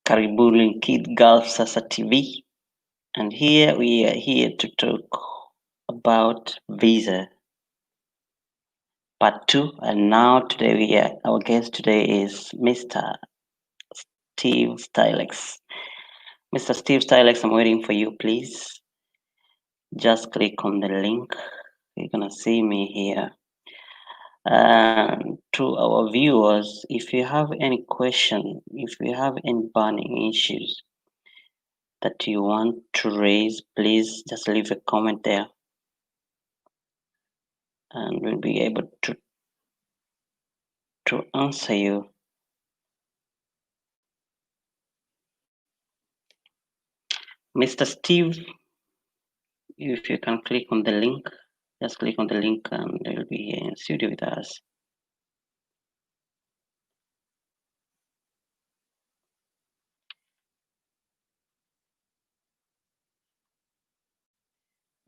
Karibuni Kid Gulf Sasa TV, and here we are here to talk about visa part 2. And now today our guest today is Mr. Steve STYLEX. Mr. Steve STYLEX, I'm waiting for you, please. Just click on the link. You're gonna see me here. And to our viewers, if you have any question, if you have any burning issues that you want to raise, please just leave a comment there and we'll be able to answer you. Mr. Steve, if you can click on the link, just click on the link and you'll be here in studio with us.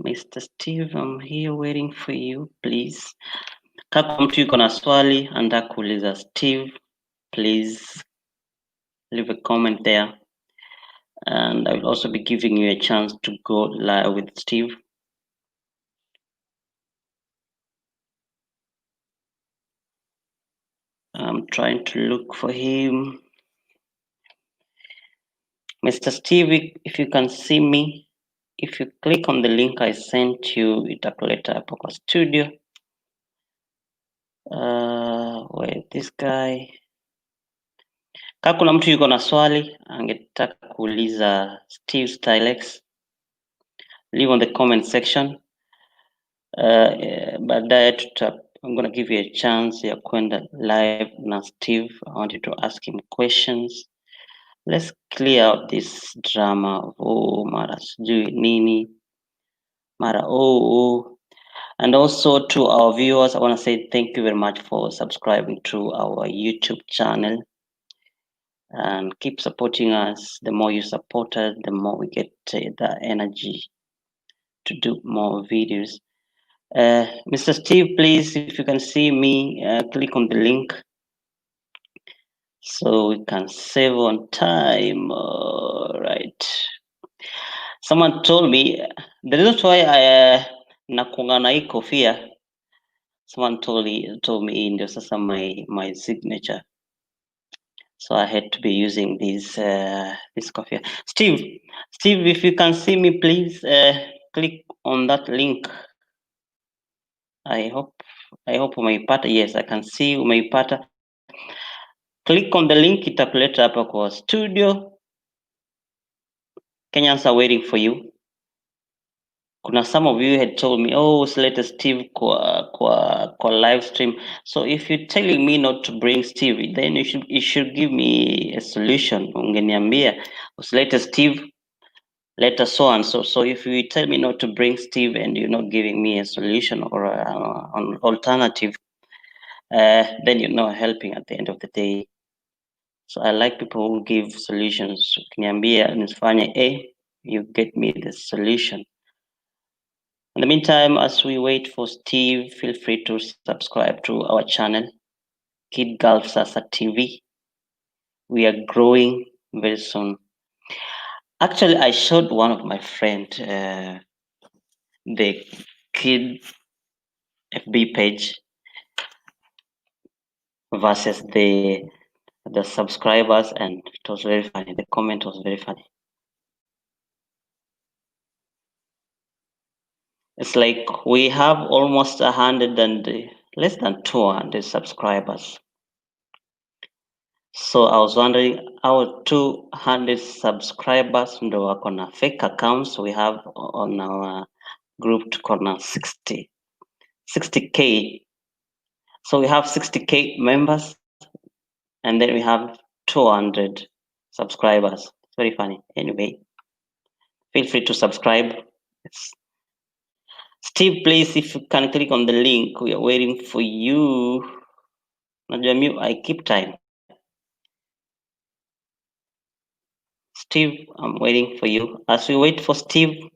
Mr. Steve, I'm here waiting for you, please. Kama mtu yuko na swali anataka kuuliza Steve, please leave a comment there. And I will also be giving you a chance to go live with Steve. I'm trying to look for him. Mr. Steve, if you can see me, if you click on the link I sent you, itakuleta hapo kwa studio. Wait, this guy. Kama kuna mtu yuko na swali angetaka kuuliza Steve STYLEX, leave on the comment section. Baadaye I'm gonna give you a chance ya kwenda live na Steve. I wanted to ask him questions. Let's clear out this drama of mara sijui nini mara and also to our viewers, I want to say thank you very much for subscribing to our YouTube channel and keep supporting us. The more you support us, the more we get the energy to do more videos. Mr. Steve, please, if you can see me, click on the link so we can save on time. All right. Someone told me the reason why I nakuanga na hii kofia. Someone told me ndio sasa my signature, so I had to be using this coffee. Steve, if you can see me, please click on that link. I hope umeipata. Yes, I can see umeipata. Click on the link, itakuleta hapa kwa studio. Kenyans are waiting for you. Kuna some of you had told me, oh, usilete Steve kwa live stream. So if you're telling me not to bring Steve, then you should give me a solution. Ungeniambia usilete Steve, let us so and so. So if you tell me not to bring Steve and you're not giving me a solution or an alternative, then you're not helping at the end of the day. So I like people who give solutions. Ukiniambia nisifanye A, you get me the solution. In the meantime, as we wait for Steve, feel free to subscribe to our channel, Kid Gulf Sasa TV. We are growing very soon. Actually, I showed one of my friends the Kid FB page versus the subscribers, and it was very funny. The comment was very funny. It's like we have almost 100 and less than 200 subscribers. So I was wondering, our 200 subscribers ndo wako na fake accounts we have on our group tuko na 60k. So we have 60k members and then we have 200 subscribers. It's very funny. Anyway, feel free to subscribe. Steve, please, if you can click on the link, we are waiting for you. I keep time. Steve, I'm waiting for you. As we wait for Steve,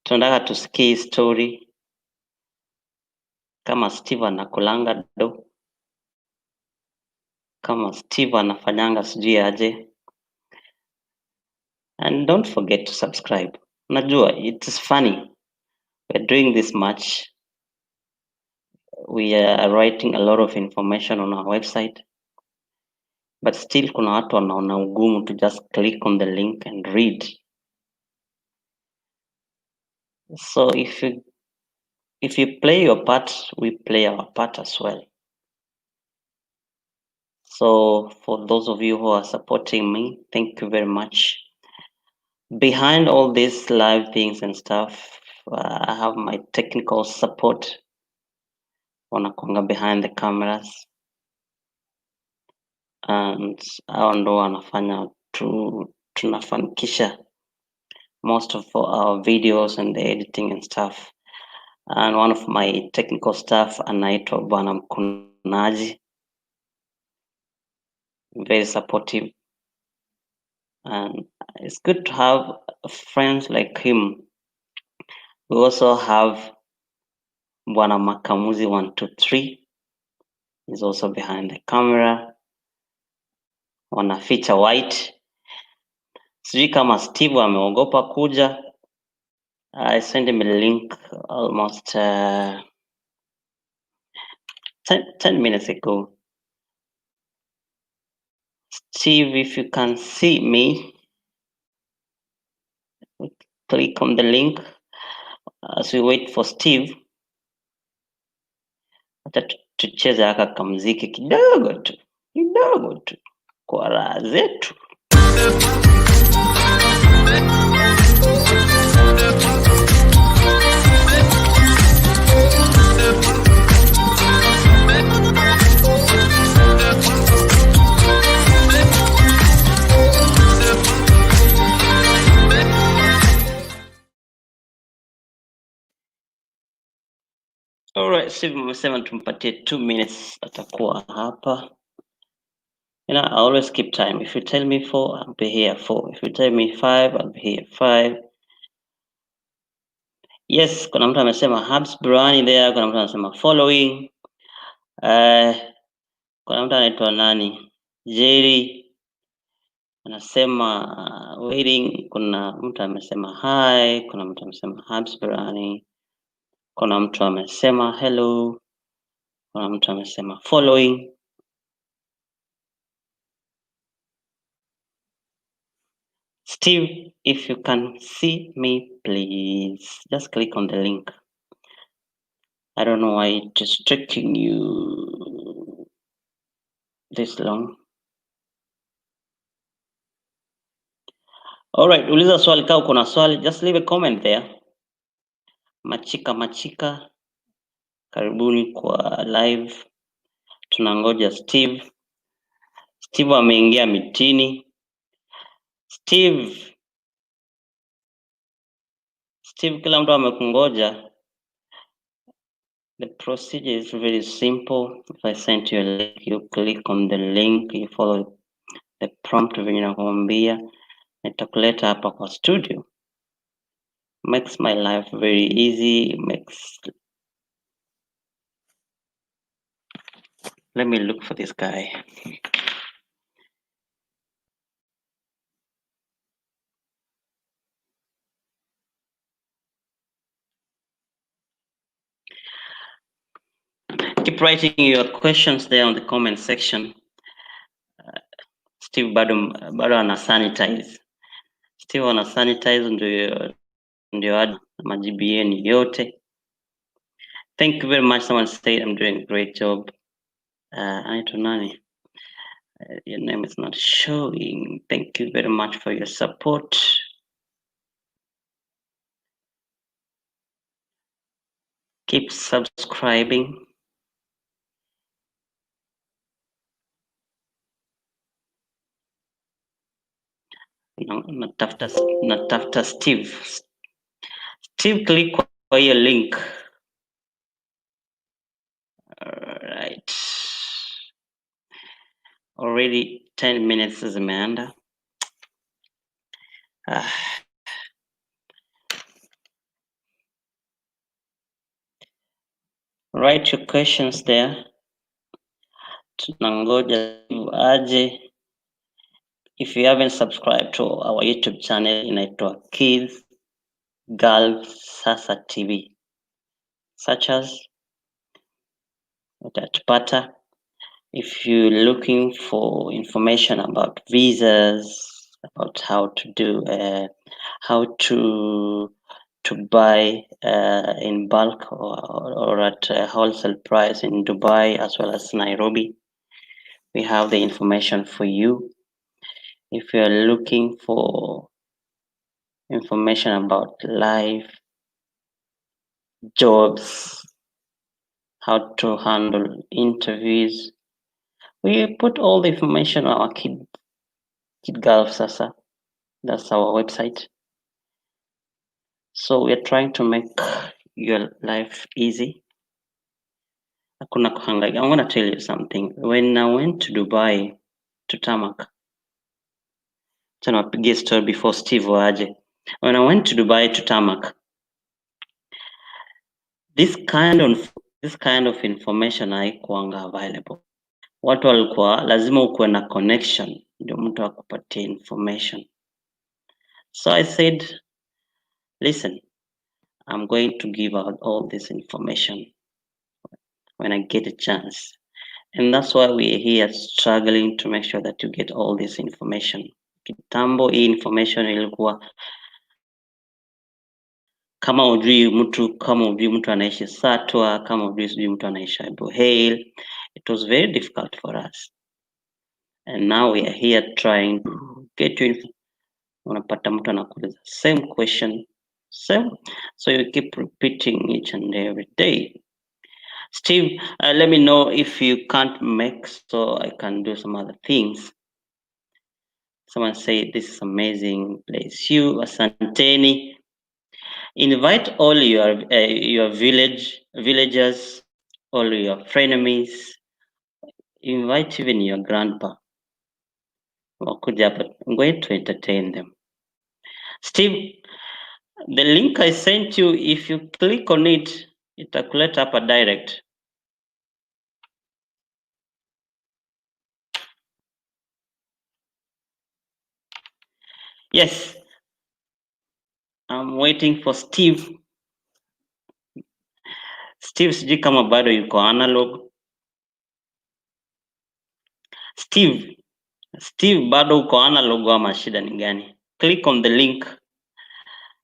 tunataka tusikie story kama Steve anakulanga do, kama Steve anafanyanga sijui aje. And don't forget to subscribe. Najua it is funny. We're doing this much. We are writing a lot of information on our website. But still kuna watu wanaona ugumu to just click on the link and read. So if you play your part, we play our part as well. So for those of you who are supporting me, thank you very much. Behind all these live things and stuff, I have my technical support wanakuanga behind the cameras, and hao ndo wanafanya tunafanikisha most of our videos and the editing and stuff. And one of my technical staff anaitwa Bwana Mkunaji, very supportive, and it's good to have friends like him. We also have Bwana Makamuzi 123, he's also behind the camera, wanaficha white. Sijui kama Steve ameogopa kuja. I sent him a link almost 10 minutes ago. Steve, if you can see me, click on the link as we wait for Steve. Hata tucheze haka kamziki kidogo tu kwa raha zetu. Alright, Steve mmesema tumpatie 2 minutes atakuwa hapa. You know, I always keep time. If you tell me 4, I'll be here 4. If you tell me 5, I'll be here 5. Yes, kuna mtu amesema Habs Brani there, kuna mtu anasema following. Kuna mtu anaitwa nani? Jerry anasema waiting. Kuna mtu amesema hi, kuna mtu amesema Habs Brani. Kuna mtu amesema hello. Kuna mtu amesema following. Steve, if you can see me, please just click on the link. I don't know why it's just taking you this long. All right, uliza swali kama kuna swali, just leave a comment there. Machika, karibuni kwa live. Tunangoja Steve. Steve ameingia mitini. Steve, kila mtu amekungoja. The procedure is very simple. If I send you a link, you click on the link, you follow the prompt venye nakwambia, nitakuleta hapa kwa studio. Makes my life very easy. Let me look for this guy. Keep writing your questions there on the comment section. Steve bado ana sanitize. Steve ana sanitize ndio majibu yenu yote. Thank you very much. Someone said I'm doing a great job. Anaitwa nani? Your name is not showing. Thank you very much for your support. Keep subscribing. Natafuta Steve. Steve, click kwa hiyo link. Alright. Already 10 minutes zimeenda. Write your questions there. tunangoja aje. If you haven't subscribed to our YouTube channel inaitwa Kids Girls Sasa TV, such as utatupata. If you're looking for information about visas, about how to do, how to buy in bulk or at a wholesale price in Dubai as well as Nairobi, we have the information for you. If you're looking for information about life, jobs, how to handle interviews, we put all the information on our Kid Gulf Sasa. That's our website. So we're trying to make your life easy. Hakuna kuhangaika. I'm gonna tell you something. When I went to Dubai to Tarmac, tena wapigie story before Steve waje. When I went to Dubai to Tarmac, this kind of information haikuanga available. Watu walikuwa lazima ukuwe na connection ndio mtu akupatie information. So I said, listen, I'm going to give out all this information when I get a chance. And that's why we're here struggling to make sure that you get all this information. Kitambo hii information ilikuwa kama ujui mtu anaishi Satwa, kama ujui sijui mtu anaishi Ibohale. It was very difficult for us. And now we are here trying to get you unapata mtu anakuuliza same question, same. So you keep repeating each and every day. Steve, let me know if you can't make so I can do some other things. Someone say this is amazing place. You asanteni. Invite all your villagers, all your frenemies. Invite even your grandpa. Wakuja hapa. I'm going to entertain them. Steve, the link I sent you, if you click on it, itakuleta hapa direct. Yes, I'm waiting for Steve. Steve sijui kama bado yuko analog. Steve bado uko analog ama shida ni gani? Click on the link.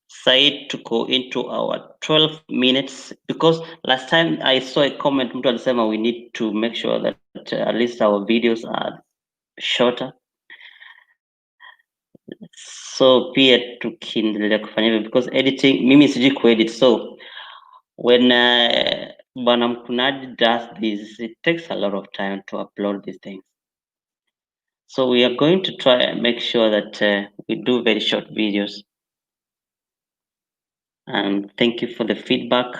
Side to go into our 12 minutes, because last time I saw a comment mtu alisema we need to make sure that at least our videos are shorter. So pia tukiendelea kufanya hivyo because editing mimi sijui kuedit, so when bwana Mkunaji does this, it takes a lot of time to upload these things. So we are going to try and make sure that we do very short videos. And thank you for the feedback.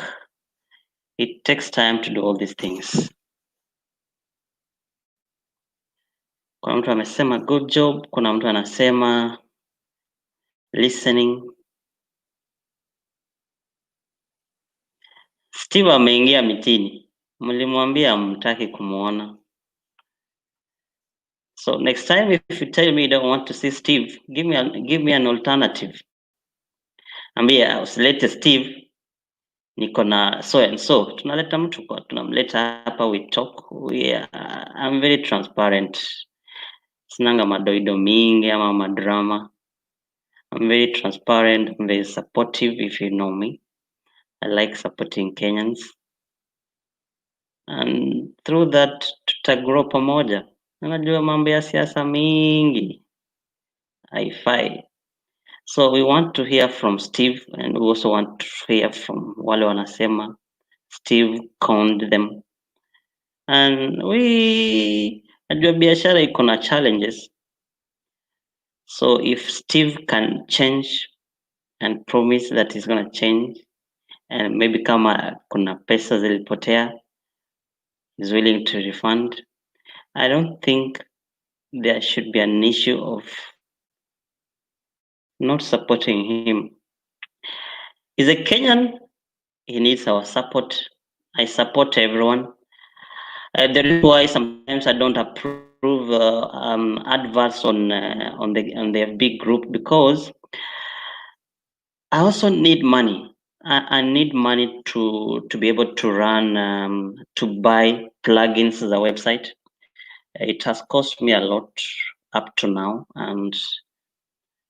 It takes time to do all these things. Kuna mtu amesema good job, kuna mtu anasema listening. Steve ameingia mitini, mlimwambia mtaki kumuona. So next time if you tell me you don't want to see Steve, give me an alternative. Ambia usilete Steve, niko na so and so. Tunaleta mtu kwa tunamleta hapa, we talk. I'm very transparent. Sinanga madoido mingi ama madrama. I'm very transparent, I'm very supportive if you know me. I like supporting Kenyans. And through that tutagrow pamoja. Unajua mambo ya siasa mingi haifai. So we want to hear from Steve, and we also want to hear from wale wanasema Steve conned them. And najua biashara iko na challenges. So if Steve can change and promise that he's going to change, and maybe kama kuna pesa zilipotea, he's willing to refund. I don't think there should be an issue of not supporting him. He's a Kenyan, he needs our support. I support everyone. The reason why sometimes I don't approve adverts on the big group, because I also need money. I need money to be able to run to buy plugins to the website. It has cost me a lot up to now, and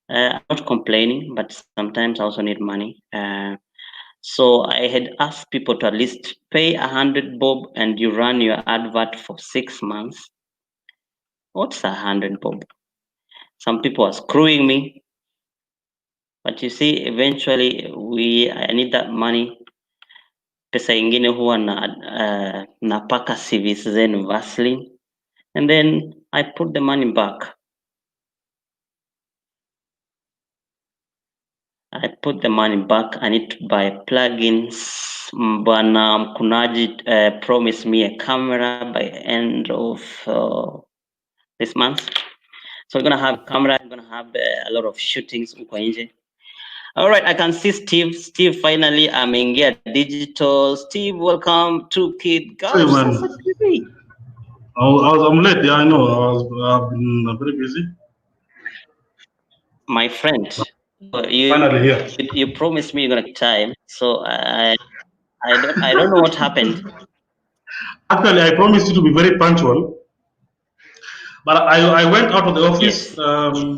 I'm not complaining, but sometimes I also need money. So I had asked people to at least pay 100 bob, and you run your advert for 6 months. What's 100 bob? Some people are screwing me, but you see, eventually I need that money. Pesa ingine huwa napaka CVs zenu Vaseline, and then I put the money back. I put the money back. I need to buy plugins. Bwana Mkunaji promised me a camera by end of this month. So we're gonna have a camera. I'm gonna have a lot of shootings huko nje. All right, I can see Steve. Steve finally ameingia digital. Steve, welcome to Kid Hey Gosh. man, I'm late. Yeah, I know. I've been very busy. My friend, Finally here. you promised me you're gonna time. So I don't know what happened. Actually, I promised you to be very punctual, but I went out of the office, Yes.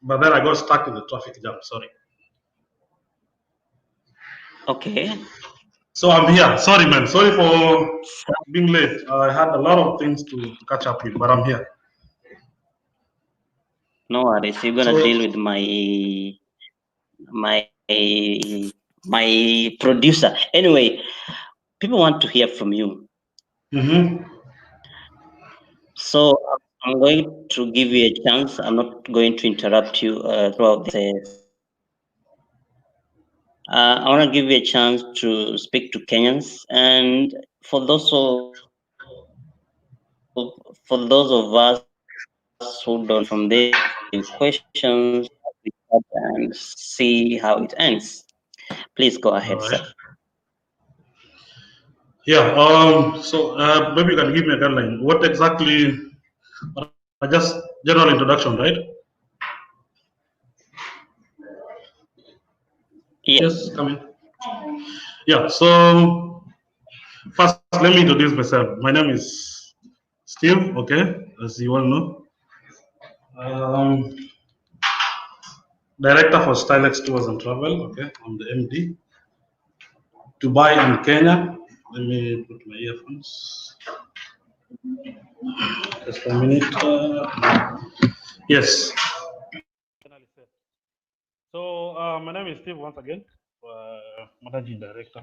but then I got stuck in the traffic jam. Sorry. Okay. So I'm here. Sorry, man. Sorry for being late. I had a lot of things to catch up with, but I'm here. No worries. You're gonna So, deal with my my producer. Anyway, people want to hear from you. mm-hmm. So I'm going to give you a chance. I'm not going to interrupt you throughout this session. I want to give you a chance to speak to Kenyans, and for those of us who don't understand from there, questions and see how it ends. Please go All ahead, right. sir. Yeah. Maybe you can give me a guideline. What exactly? Just general introduction, right? Yes. Yeah. Come in. Yeah. So first, let me introduce myself. My name is Steve, okay, as you all know. Um, Director for STYLEX Tours and Travel, okay, I'm the MD. Dubai and Kenya. Let me put my earphones. Just a minute. Yes. So, my name is Steve once again, Managing Director,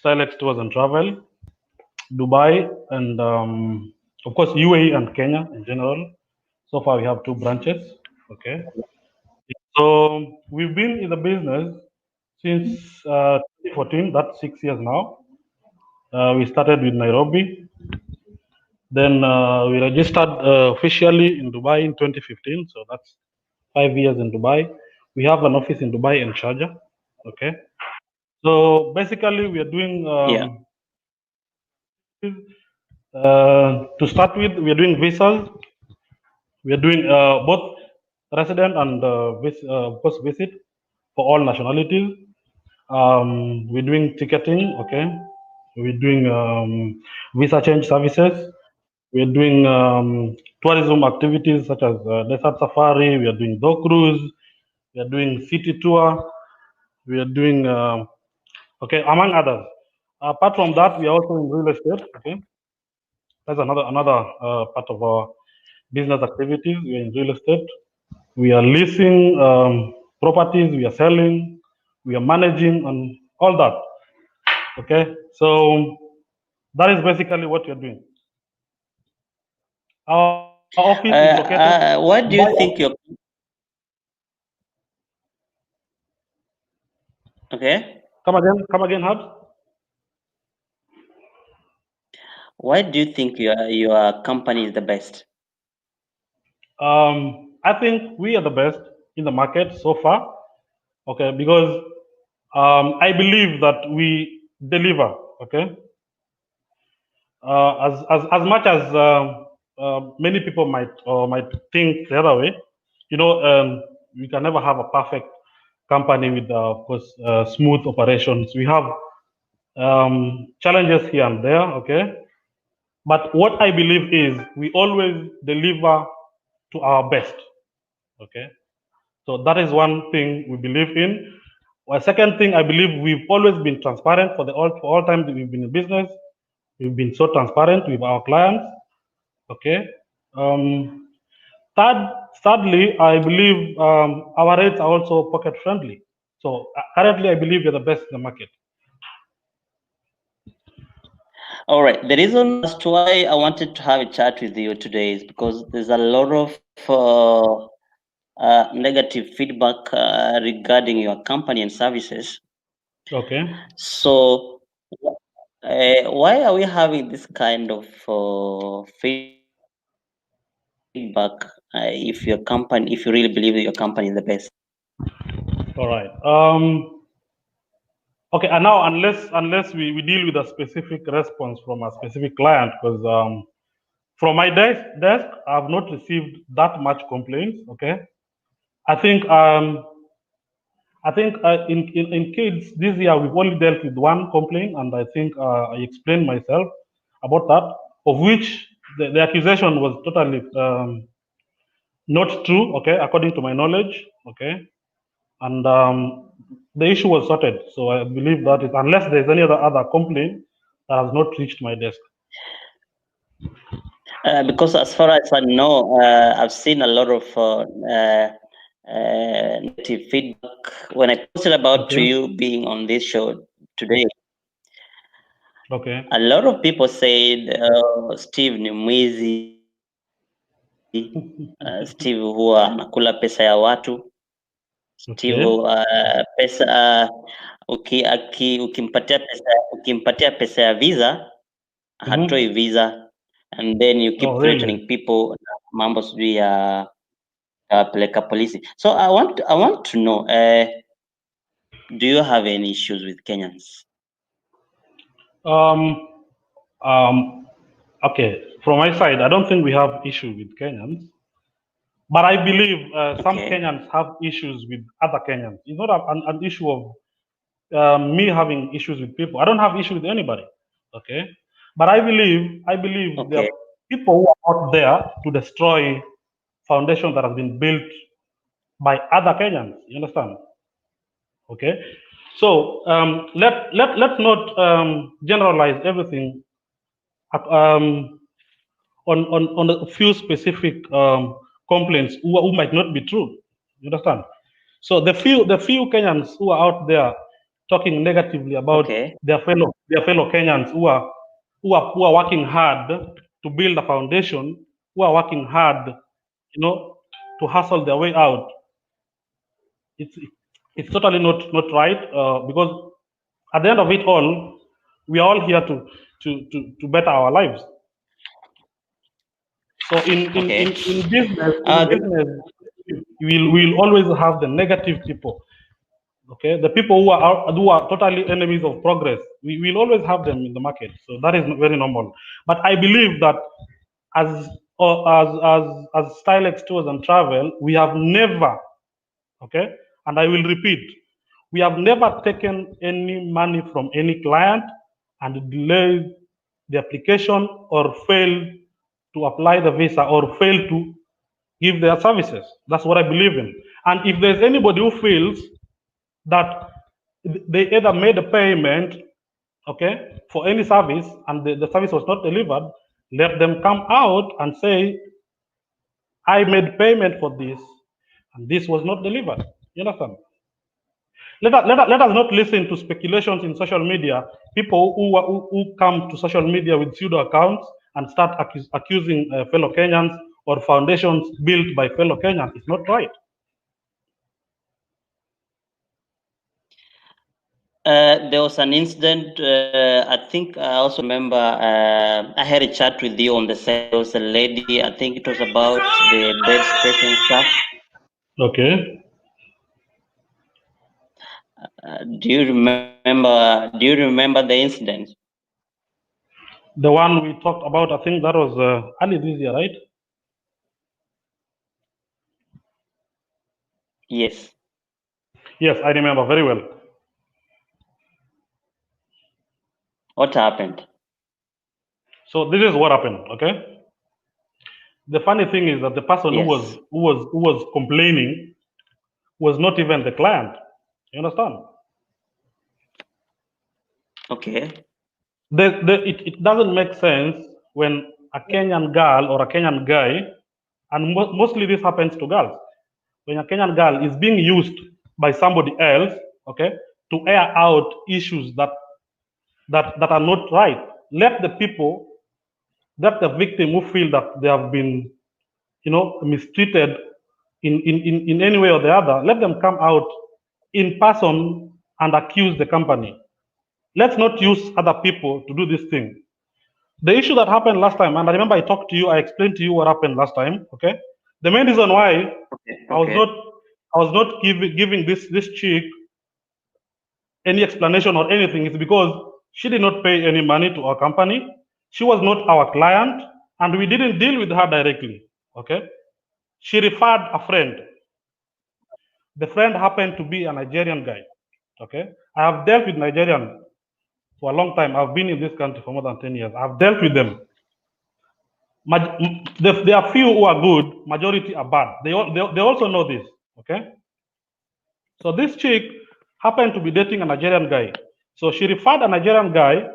STYLEX Tours and Travel, Dubai, and of course UAE and Kenya in general. So far, we have two branches. Okay. So we've been in the business since 2014. That's 6 years now. We started with Nairobi. Then we registered officially in Dubai in 2015. So that's 5 years in Dubai. We have an office in Dubai and Sharjah. Okay. So basically, we are doing Yeah. to start with, we are doing visas. We are doing both resident and post visit for all nationalities. We're doing ticketing, okay. We're doing visa change services. We're doing tourism activities such as desert safari. We are doing dog cruise. We are doing city tour. We are doing okay, among others. Apart from that, we are also in real estate. Okay, that's another part of our business activities. We are in real estate. We are leasing properties. We are selling. We are managing and all that. Okay, so that is basically what you're doing. Our office is located What do Dubai. you think your okay? Come again, Habs. Why do you think your company is the best? I think we are the best in the market so far. Okay, because I believe that we deliver. Okay, As much as many people might think the other way, we can never have a perfect company with, of course, smooth operations. We have challenges here and there, okay. But what I believe is we always deliver to our best, okay. So that is one thing we believe in. A second thing, I believe we've always been transparent for all time that we've been in business. We've been so transparent with our clients. Okay. Um, thirdly, I believe our rates are also pocket friendly. So currently, I believe we're the best in the market. All right. The reason as to why I wanted to have a chat with you today is because there's a lot of negative feedback regarding your company and services. Okay. So, why are we having this kind of feedback if you really believe that your company is the best? All right. Okay. And now, unless we deal with a specific response from a specific client, because from my desk, I've not received that much complaints. Okay. I think um, in kids this year we've only dealt with one complaint, and I think I explained myself about that, of which the accusation was totally not true. Okay, according to my knowledge. Okay, and the issue was sorted. So I believe that is, unless there's any other complaint that has not reached my desk. Because as far as I know, I've seen a lot of negative feedback when I posted about to Okay. you being on this show today. Okay. A lot of people said Steve ni mwizi, Steve huwa anakula pesa ya watu, Steve Okay. ukimpatia pesa ya visa hatoi Hmm. visa, and then you Oh, keep really? threatening people mambo sijui ya peleka polisi. So I want to know, do you have any issues with Kenyans? Um. Um. Okay. From my side, I don't think we have issue with Kenyans. But I believe some Okay, Kenyans have issues with other Kenyans. It's not an issue of me having issues with people. I don't have issue with anybody. Okay, but I believe there are okay, people who are out there to destroy foundation that has been built by other Kenyans. You understand? Okay, so let's not generalize everything um, on a few specific complaints who might not be true. You understand? So the few Kenyans who are out there talking negatively about okay, their fellow Kenyans who are working hard to build a foundation, who are working hard, to hustle their way out. It's it's totally not right, because at the end of it all, we are all here to better our lives. So okay. in business, we'll always have the negative people. Okay, the people who are totally enemies of progress. We will always have them in the market. So that is very normal. But I believe that as as STYLEX Tours and Travel, we have never, okay, and I will repeat, we have never taken any money from any client and delayed the application or failed to apply the visa or failed to give their services. That's what I believe in. And if there's anybody who feels that they either made a payment, okay, for any service and the service was not delivered, let them come out and say, I made payment for this and this was not delivered. You understand? Let us not listen to speculations in social media. People who come to social media with pseudo accounts and start accusing fellow Kenyans or foundations built by fellow Kenyans. It's not right. There was an incident. I think I also remember. I had a chat with you on the side. There was a lady. I think it was about the bed space and stuff. Okay. Do you remember? Do you remember the incident? The one we talked about, I think that was early this year, right? Yes. Yes, I remember very well. What happened? So this is what happened. Okay. The funny thing is that the person Yes. who was complaining was not even the client. You understand? Okay. It doesn't make sense when a Kenyan girl or a Kenyan guy, and mostly this happens to girls, when a Kenyan girl is being used by somebody else, okay, to air out issues that are not right. Let the people, let the victim who feel that they have been, mistreated in any way or the other, let them come out in person and accuse the company. Let's not use other people to do this thing. The issue that happened last time, and I remember I talked to you, I explained to you what happened last time. Okay, the main reason why Okay. I was Okay. not I was not giving this chick any explanation or anything is because she did not pay any money to our company. She was not our client, and we didn't deal with her directly. Okay, she referred a friend. The friend happened to be a Nigerian guy. Okay, I have dealt with Nigerian for a long time. I've been in this country for more than 10 years. I've dealt with them. There are few who are good, majority are bad. They also know this. Okay. So this chick happened to be dating a Nigerian guy. So she referred a Nigerian guy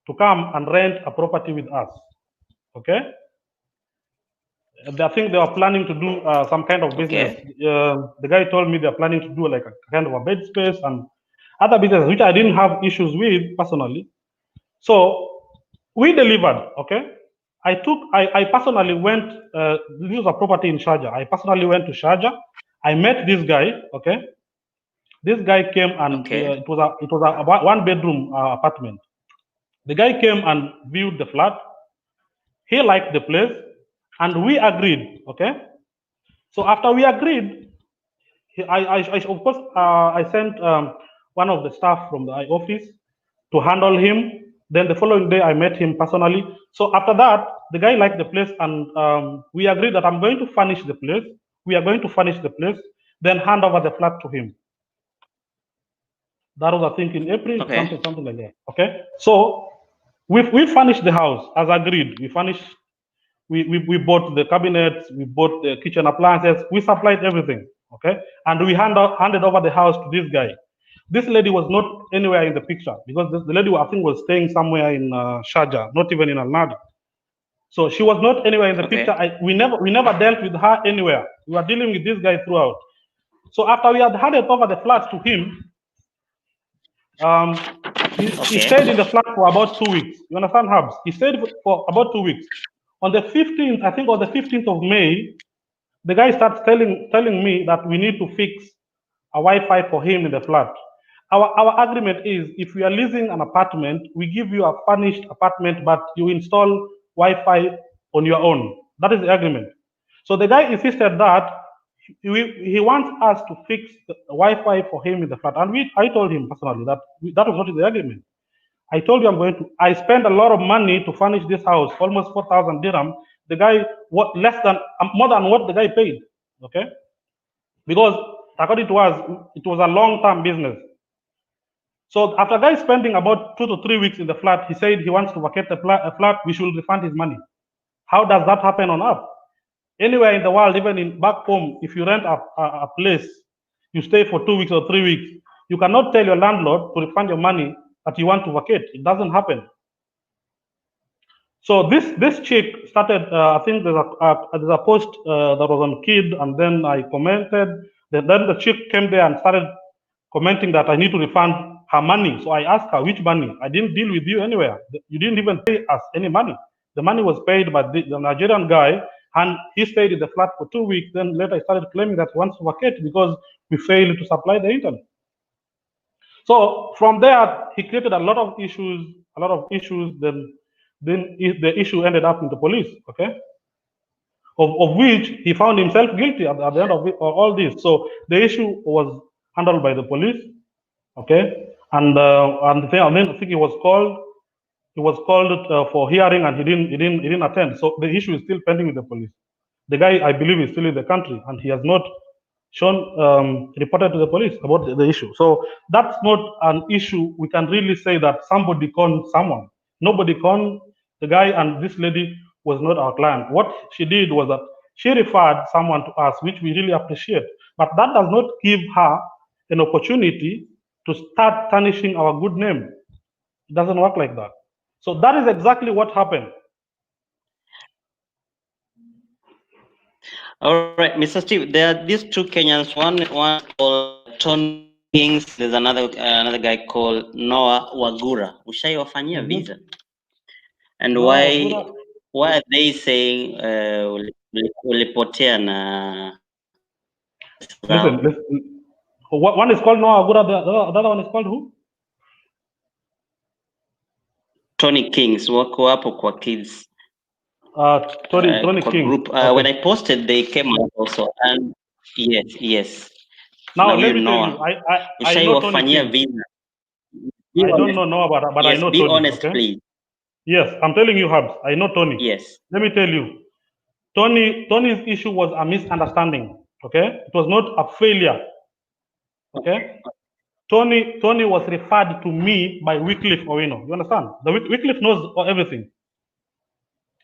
to come and rent a property with us. Okay. I think they were planning to do some kind of business. Okay. The guy told me they're planning to do like a kind of a bed space and other business, which I didn't have issues with personally. So we delivered. Okay. I personally went, this was a property in Sharjah. I personally went to Sharjah. I met this guy. Okay. This guy came and Okay. it was a one bedroom apartment. The guy came and viewed the flat. He liked the place, and we agreed. Okay, so after we agreed, of course I sent one of the staff from the office to handle him. Then the following day, I met him personally. So after that, the guy liked the place, and we agreed that I'm going to furnish the place. We are going to furnish the place, then hand over the flat to him. That was, I think, in April, Okay. something like that. Okay, so we furnished the house as agreed. We furnished. We bought the cabinets, we bought the kitchen appliances, we supplied everything. Okay, and we handed over the house to this guy. This lady was not anywhere in the picture because the lady, I think, was staying somewhere in Sharjah, not even in Al Nadi. So she was not anywhere in the picture. Okay. We never dealt with her anywhere. We were dealing with this guy throughout. So after we had handed over the flat to him, um, he Okay. stayed in the flat for about 2 weeks. You understand, Habs? He stayed for about 2 weeks. On the 15th, I think, on the 15th of May, the guy starts telling me that we need to fix a Wi-Fi for him in the flat. Our agreement is if we are leasing an apartment, we give you a furnished apartment, but you install Wi-Fi on your own. That is the agreement. So the guy insisted that he wants us to fix the Wi-Fi for him in the flat, and I told him personally that that was not in the agreement. I told you I'm going to. I spent a lot of money to furnish this house, almost 4,000 dirham. The guy, what less than more than what the guy paid. Okay, because according to us, it was a long-term business. So after guy spending about 2 to 3 weeks in the flat, he said he wants to vacate the flat. We should refund his money. How does that happen on earth? Anywhere in the world, even in back home, if you rent a place, you stay for 2 weeks or 3 weeks, you cannot tell your landlord to refund your money that you want to vacate. It doesn't happen. So this chick started. I think there's a post that was on Kid, and then I commented. Then the chick came there and started commenting that I need to refund her money. So I asked her which money. I didn't deal with you anywhere. You didn't even pay us any money. The money was paid by the Nigerian guy, and he stayed in the flat for 2 weeks. Then later he started claiming that he wants to vacate because we failed to supply the internet. So from there, he created a lot of issues, a lot of issues. Then the issue ended up in the police. Okay, of which he found himself guilty at the end of all this. So the issue was handled by the police. Okay, and then I think he was called. he was called for hearing and he didn't attend. So the issue is still pending with the police. The guy, I believe, is still in the country and he has not shown reported to the police about the issue. So that's not an issue. We can really say that somebody conned someone. Nobody conned the guy, and this lady was not our client. What she did was that she referred someone to us, which we really appreciate. But that does not give her an opportunity to start tarnishing our good name. It doesn't work like that. So that is exactly what happened. All right, Mr. Steve. There are these two Kenyans. One called Tony Kings. There's another guy called Noah Wagura. Ushaiwafanyia visa. And No, Wagura, why are they saying ulipotea na listen, listen. One is called Noah Agura, the other one is called who? Tony Kings wako hapo kwa kids Tony kwa King. group. Okay. When I posted, they came out also. And yes. Now Na let huyu me tell you, Noah I know Tony ushaiwafanyia King. visa. I don't know Noah, but I Yes, know be Tony. honest, Okay. please. Yes, I'm telling you, Habs. I know Tony. Yes. Let me tell you, Tony's issue was a misunderstanding. Okay, it was not a failure. Okay. Tony was referred to me by Wycliffe Owino. You understand? The Wycliffe knows everything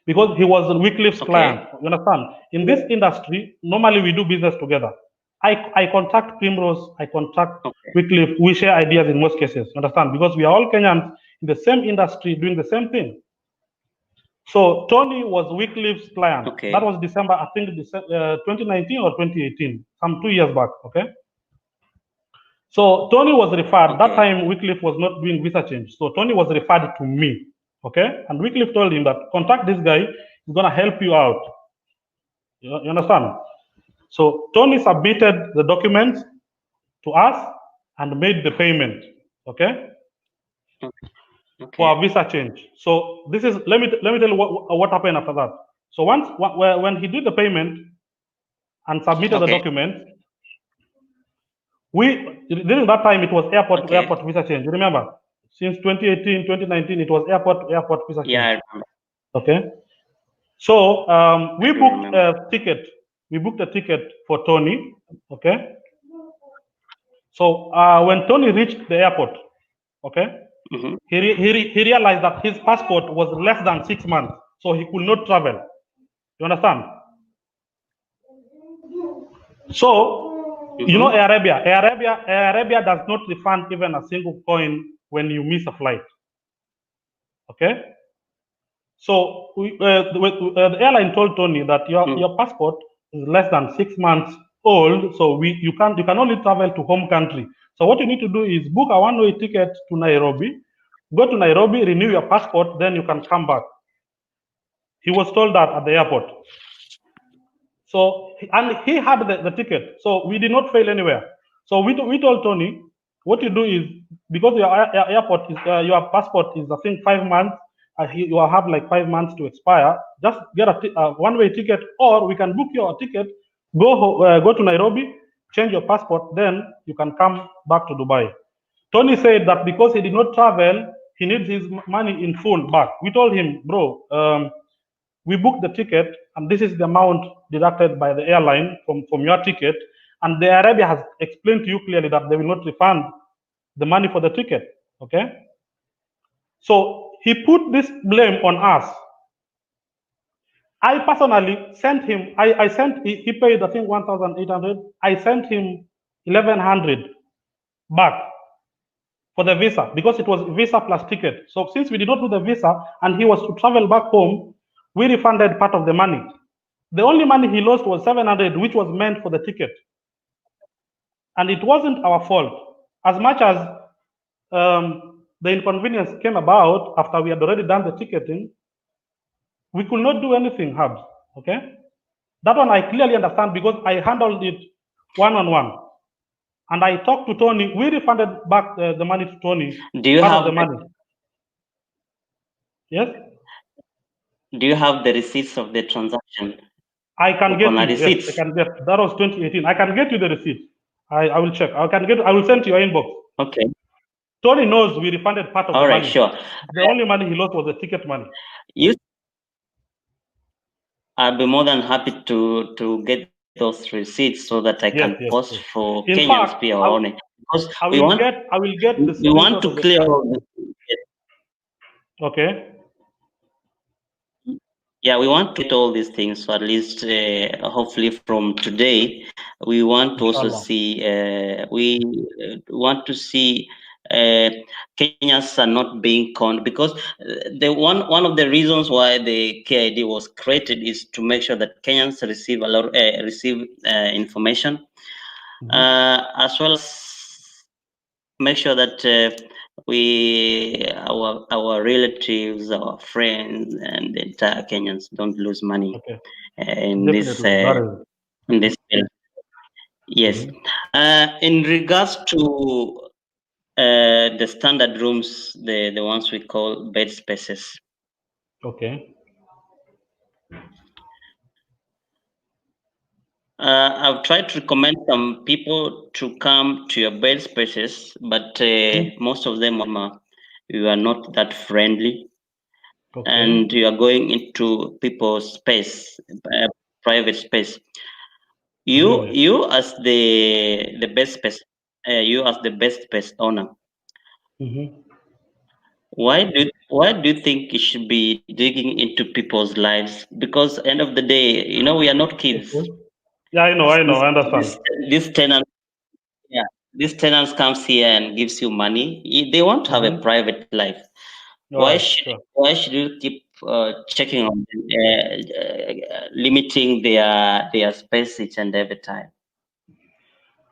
because he was Wycliffe's client. You understand? In this industry, normally we do business together. I contact Primrose, I contact Wycliffe. We share ideas in most cases. You understand? Because we are all Kenyans in the same industry doing the same thing. So Tony was Wycliffe's client. Okay. That was December, I think, 2019 or 2018, some 2 years back. Okay. So Tony was referred. That time Wycliffe was not doing visa change. So Tony was referred to me. Okay. And Wycliffe told him that contact this guy, he's gonna help you out. You understand? So Tony submitted the documents to us and made the payment. Okay. For a visa change. So this is let me tell you what happened after that. So when he did the payment and submitted the document, during that time it was airport to airport visa change. You remember? Since 2018, 2019, it was airport to airport visa change. Yeah, I remember. Okay. So we booked a ticket. We booked a ticket for Tony. Okay. So when Tony reached the airport, okay, he realized that his passport was less than 6 months, so he could not travel. You understand? So you know Air Arabia does not refund even a single coin when you miss a flight. Okay. So the airline told Tony that your passport is less than 6 months old, so you can only travel to home country. So what you need to do is book a one-way ticket to Nairobi, go to Nairobi, renew your passport, then you can come back. He was told that at the airport. So and he had the ticket, so we did not fail anywhere. So we told Tony, what you do is because your airport is your passport is I think 5 months. You will have like 5 months to expire. Just get a one-way ticket, or we can book your ticket. Go to Nairobi, change your passport, then you can come back to Dubai. Tony said that because he did not travel, he needs his money in full back. We told him, bro, we booked the ticket, and this is the amount deducted by the airline from your ticket. And the Arabia has explained to you clearly that they will not refund the money for the ticket. Okay. So he put this blame on us. I personally sent him, he paid, I think, 1,800. I sent him 1,100 back for the visa because it was visa plus ticket. So since we did not do the visa and he was to travel back home, we refunded part of the money. The only money he lost was 700, which was meant for the ticket. And it wasn't our fault. As much as the inconvenience came about after we had already done the ticketing, we could not do anything, Hubs. Okay? That one I clearly understand because I handled it one-on-one. And I talked to Tony. We refunded back the money to Tony. Do you have the money? Yes? Do you have the receipts of the transaction? I can get you. Yes, I can get. That was 2018. I can get you the receipt. I will check. I will send to your inbox. Okay. Tony knows we refunded part of the All right, money. sure. The only money he lost was the ticket money. You, I'll be more than happy to get those receipts so that I can Yes, post yes, for yes. Kenyans In pia fact, waone, because I will get the we want screenshot to of the. clear all the, Okay, yeah, we want to get all these things. So at least, hopefully, from today, we want to also inshallah. see. We want to see uh, Kenyans are not being conned, because the one of the reasons why the KID was created is to make sure that Kenyans receive a lot receive information, as well as make sure that we our relatives, our friends, and the entire Kenyans don't lose money Okay, in this definitely. That is. bill. Yes. In regards to the standard rooms, the ones we call bed spaces, Okay. I've tried to recommend some people to come to your bed spaces, but most of them you are not that friendly, Okay. and you are going into people's space, private space. Really. You as the best space, you as the best space owner, Mm-hmm. why do you think you should be digging into people's lives? Because end of the day, we are not kids. Okay. Yeah, I know. I know. This I this understand. this tenant, yeah, this tenant comes here and gives you money. They want to have a Mm-hmm. private life. All right. Sure. Why should you keep checking on them, limiting their space each and every time?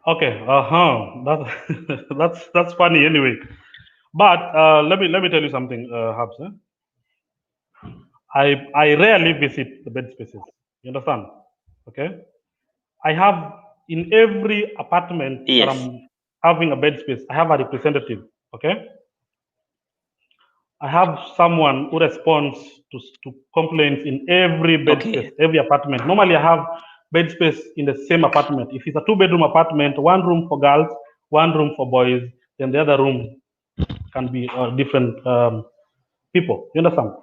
Okay. That that's funny anyway. But let me tell you something, Habs. I rarely visit the bed spaces. You understand? Okay. I have in every apartment that Yes. I'm having a bed space, I have a representative. Okay. I have someone who responds to complaints in every bed space, Okay. every apartment. Normally, I have bed space in the same apartment. If it's a two-bedroom apartment, one room for girls, one room for boys, then the other room can be different people. You understand?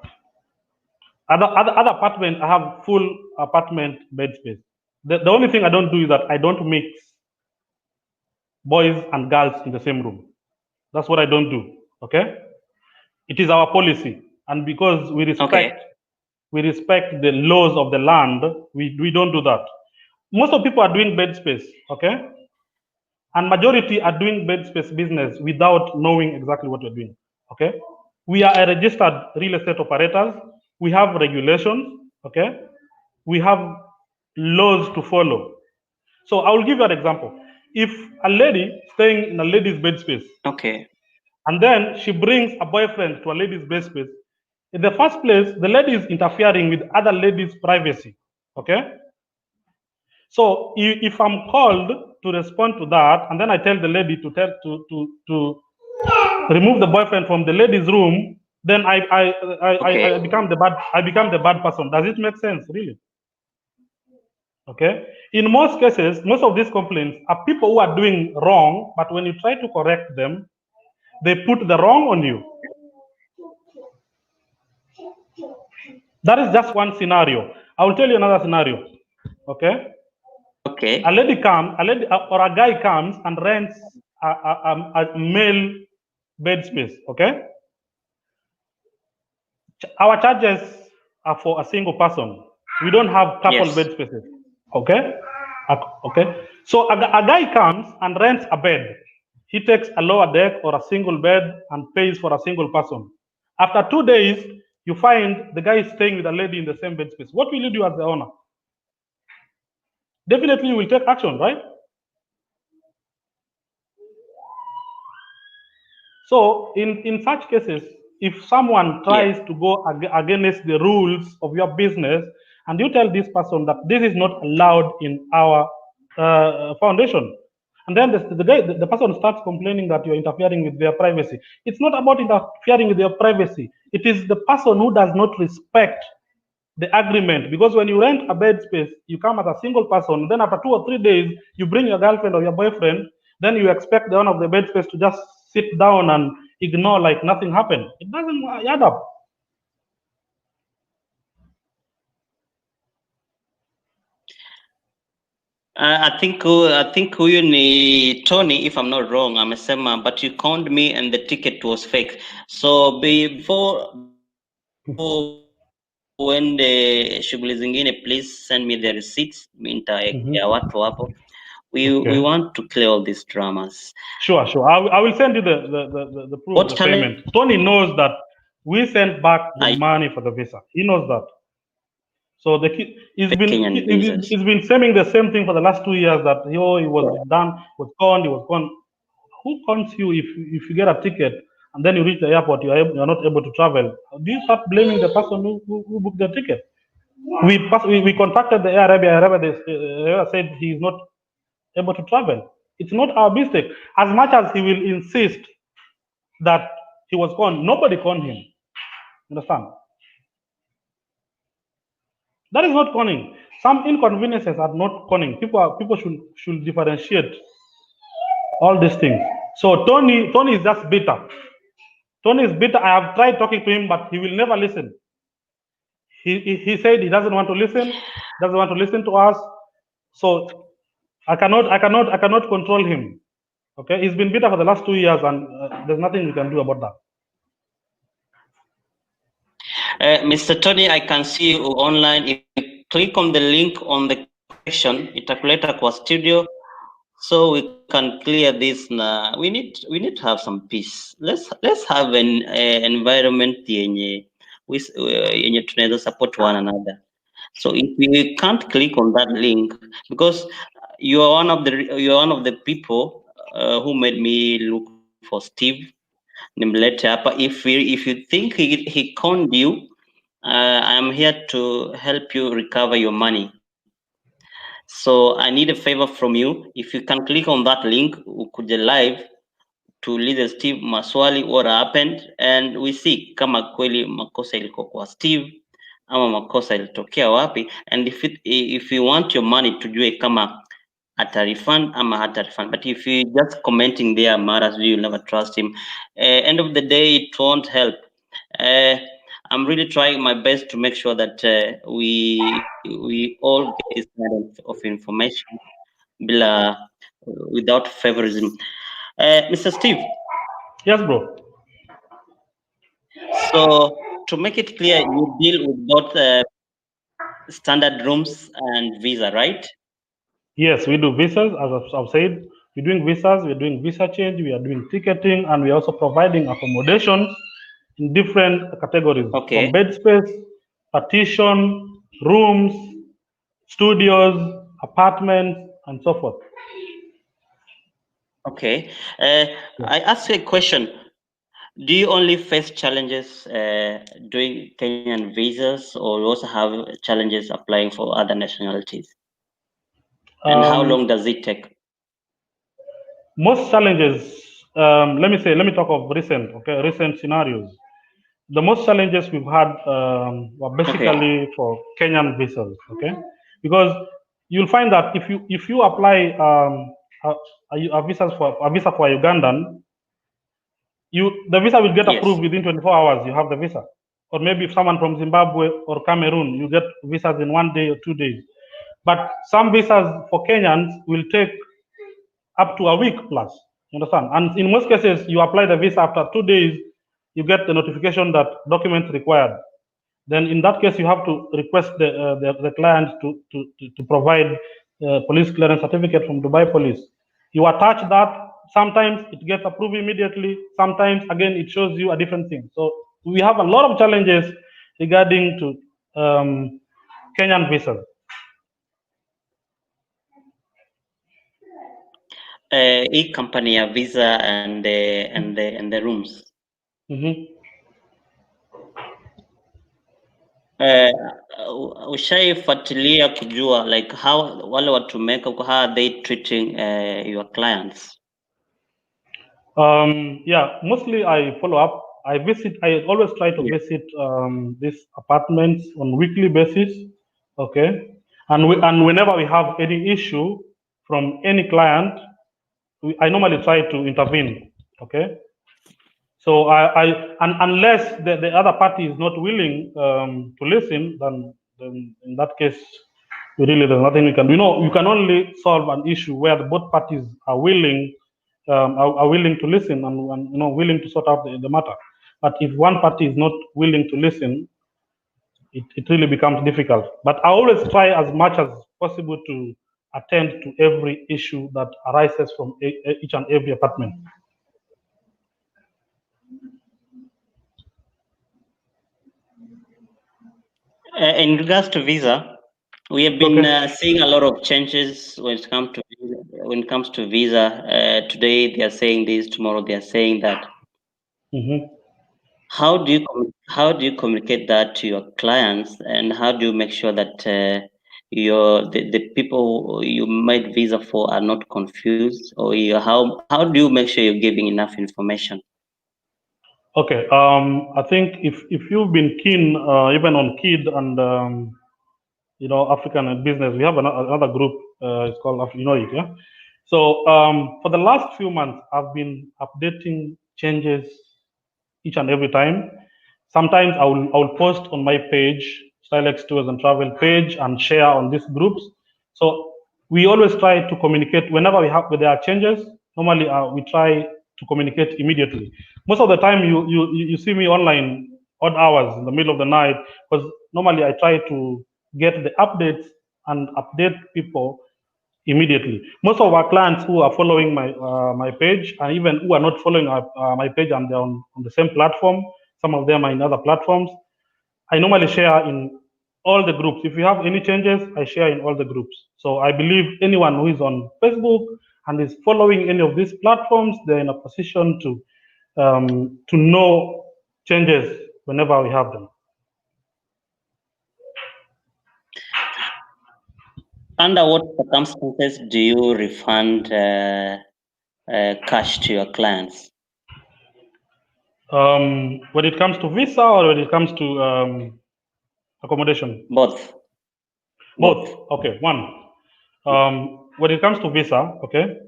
Other apartments, I have full apartment bed space. The only thing I don't do is that I don't mix boys and girls in the same room. That's what I don't do. Okay? It is our policy, and because Okay. we respect the laws of the land, we don't do that. Most of people are doing bed space, okay? And majority are doing bed space business without knowing exactly what we're doing, okay? We are a registered real estate operators. We have regulations, okay? We have laws to follow. So I will give you an example. If a lady staying in a lady's bed space, Okay. and then she brings a boyfriend to a lady's bed space, in the first place, the lady is interfering with other ladies' privacy. Okay? So if I'm called to respond to that, and then I tell the lady to remove the boyfriend from the lady's room, then I Okay. become the bad person. Does it make sense, really? Okay. In most cases, most of these complaints are people who are doing wrong, but when you try to correct them, they put the wrong on you. That is just one scenario. I will tell you another scenario. Okay. Okay. A lady or a guy comes and rents a male bed space. Okay. Our charges are for a single person. We don't have couple Yes. bed spaces. Okay. Okay. So a guy comes and rents a bed. He takes a lower deck or a single bed and pays for a single person. After 2 days, you find the guy is staying with a lady in the same bed space. What will you do as the owner? Definitely you will take action, right? So in such cases, if someone Yeah. tries to go against the rules of your business, and you tell this person that this is not allowed in our foundation, and then the person starts complaining that you're interfering with their privacy. It's not about interfering with their privacy. It is the person who does not respect the agreement, because when you rent a bed space, you come as a single person, then after 2 or 3 days you bring your girlfriend or your boyfriend, then you expect the owner of the bed space to just sit down and ignore like nothing happened. It doesn't add up. I think huyu ni Tony, if I'm not wrong, amesema but you conned me and the ticket was fake. So before uende shughuli zingine, please send me the receipts. Mi nitaekea watu hapo. We Okay. want to clear all these dramas. Sure. I will send you the proof What of the challenge payment. Tony knows that we sent back the are money for the visa. He knows that. So he's fake Kenyan visas? he's been saying the same thing for the last 2 years that he was done, was gone, he was gone. Who cons you if you get a ticket and then you reach the airport, you are not able to travel? Do you start blaming the person who booked the ticket? We contacted the Air Arabia. They said he is not able to travel. It's not our mistake. As much as he will insist that he was gone, nobody conned him. Understand? That is not conning. Some inconveniences are not conning. People should differentiate all these things. So Tony is just bitter. Tony is bitter. I have tried talking to him, but he will never listen. He said he doesn't want to listen, to us. So I cannot control him. Okay, he's been bitter for the last 2 years, and there's nothing we can do about that. Mr. Tony, I can see you online. If you click on the link on the section, itakuleta kwa studio, so we can clear this. We need to have some peace. Let's have an environment yenye tunaweza support one another. So if we can't click on that link, because you are one of the people who made me look for Steve, nimlete hapa. If you think he conned you, I'm here to help you recover your money. So I need a favor from you. If you can click on that link, ukuje live tuulize Steve maswali what happened, and we see kama kweli makosa ilikuwa kwa Steve ama makosa ilitokea wapi, and if you want your money tujue kama ata refund ama hata refund. But if you just commenting there matters, you'll never trust him. End of the day, it won't help. I'm really trying my best to make sure that we all get this kind of information without favorism. Mr. Steve. Yes, bro. So to make it clear, you deal with both standard rooms and visa, right? Yes, we do visas. As I've said, we're doing visas, we're doing visa change, we are doing ticketing, and we're also providing accommodations in different categories, from bed space, partition, rooms, studios, apartments, and so forth. Okay. I ask you a question. Do you only face challenges doing Kenyan visas, or you also have challenges applying for other nationalities? And how long does it take? Most challenges, let me talk of recent scenarios. The most challenges we've had were basically for Kenyan visas, okay? Because you'll find that if you apply a visa for a Ugandan, the visa will get approved within 24 hours. You have the visa, or maybe if someone from Zimbabwe or Cameroon, you get visas in 1 day or 2 days. But some visas for Kenyans will take up to a week plus. You understand? And in most cases, you apply the visa after 2 days, you get the notification that documents required. Then in that case, you have to request the client to provide police clearance certificate from Dubai Police. You attach that. Sometimes it gets approved immediately. Sometimes again it shows you a different thing. So we have a lot of challenges regarding to Kenyan visas. E-company ya visa and the rooms. Ushaifuatilia kujua like how wale watu meka, how are they treating your clients? Yeah, mostly I follow up. I always try to visit these apartments on weekly basis. Okay. And whenever we have any issue from any client, I normally try to intervene. Okay. So and unless the other party is not willing to listen, then in that case, there's nothing we can do. You can only solve an issue where both parties are willing, are willing to listen and willing to sort out the matter. But if one party is not willing to listen, it really becomes difficult. But I always try as much as possible to attend to every issue that arises from each and every apartment. In regards to visa, we have been Okay. seeing a lot of changes when it comes to visa. Today they are saying this, tomorrow they are saying that. Mhm. How do you communicate that to your clients, and how do you make sure that the people you made visa for are not confused, or how do you make sure you're giving enough information? Okay. I think if you've been keen, even on KID and African business, we have another group. It's called it, yeah. So for the last few months, I've been updating changes each and every time. Sometimes I will post on my page, STYLEX Tours and Travel page, and share on these groups. So we always try to communicate whenever when there are changes. Normally, we try to communicate immediately. Most of the time, you see me online odd hours in the middle of the night, because normally I try to get the updates and update people immediately. Most of our clients who are following my page, and even who are not following my page, and they're on the same platform, some of them are in other platforms, I normally share in all the groups. If you have any changes, I share in all the groups. So I believe anyone who is on Facebook and is following any of these platforms, they're in a position to know changes whenever we have them. Under what circumstances do you refund cash to your clients? When it comes to visa or when it comes to accommodation? Both. Both. Both. Okay. One. When it comes to visa, okay,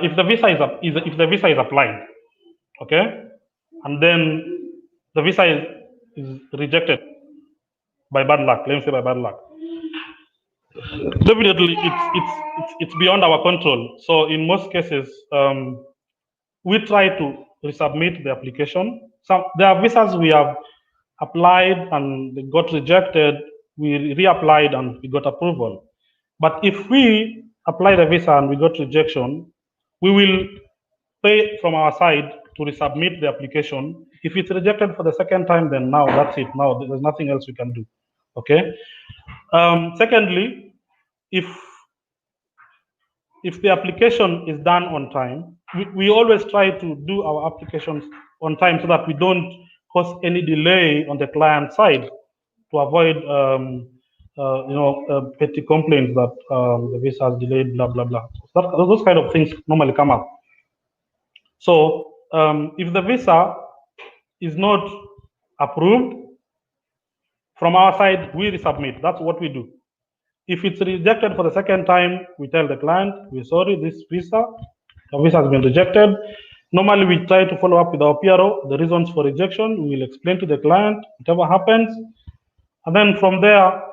if the visa if the visa is applied, okay, and then the visa is rejected by bad luck. Let me say by bad luck. Definitely, it's beyond our control. So in most cases, we try to resubmit the application. Some there are visas we have applied and they got rejected. We reapplied and we got approval. But if we apply the visa and we got rejection, we will pay from our side to resubmit the application. If it's rejected for the second time, then now that's it. Now there's nothing else we can do. Okay. Secondly, if the application is done on time, we always try to do our applications on time so that we don't cause any delay on the client side to avoid petty complaints that the visa is delayed, blah blah blah. Those kind of things normally come up. So if the visa is not approved from our side, we resubmit. That's what we do. If it's rejected for the second time, we tell the client, we're sorry, this visa, your visa has been rejected. Normally, we try to follow up with our PRO, the reasons for rejection. We will explain to the client whatever happens. And then from there,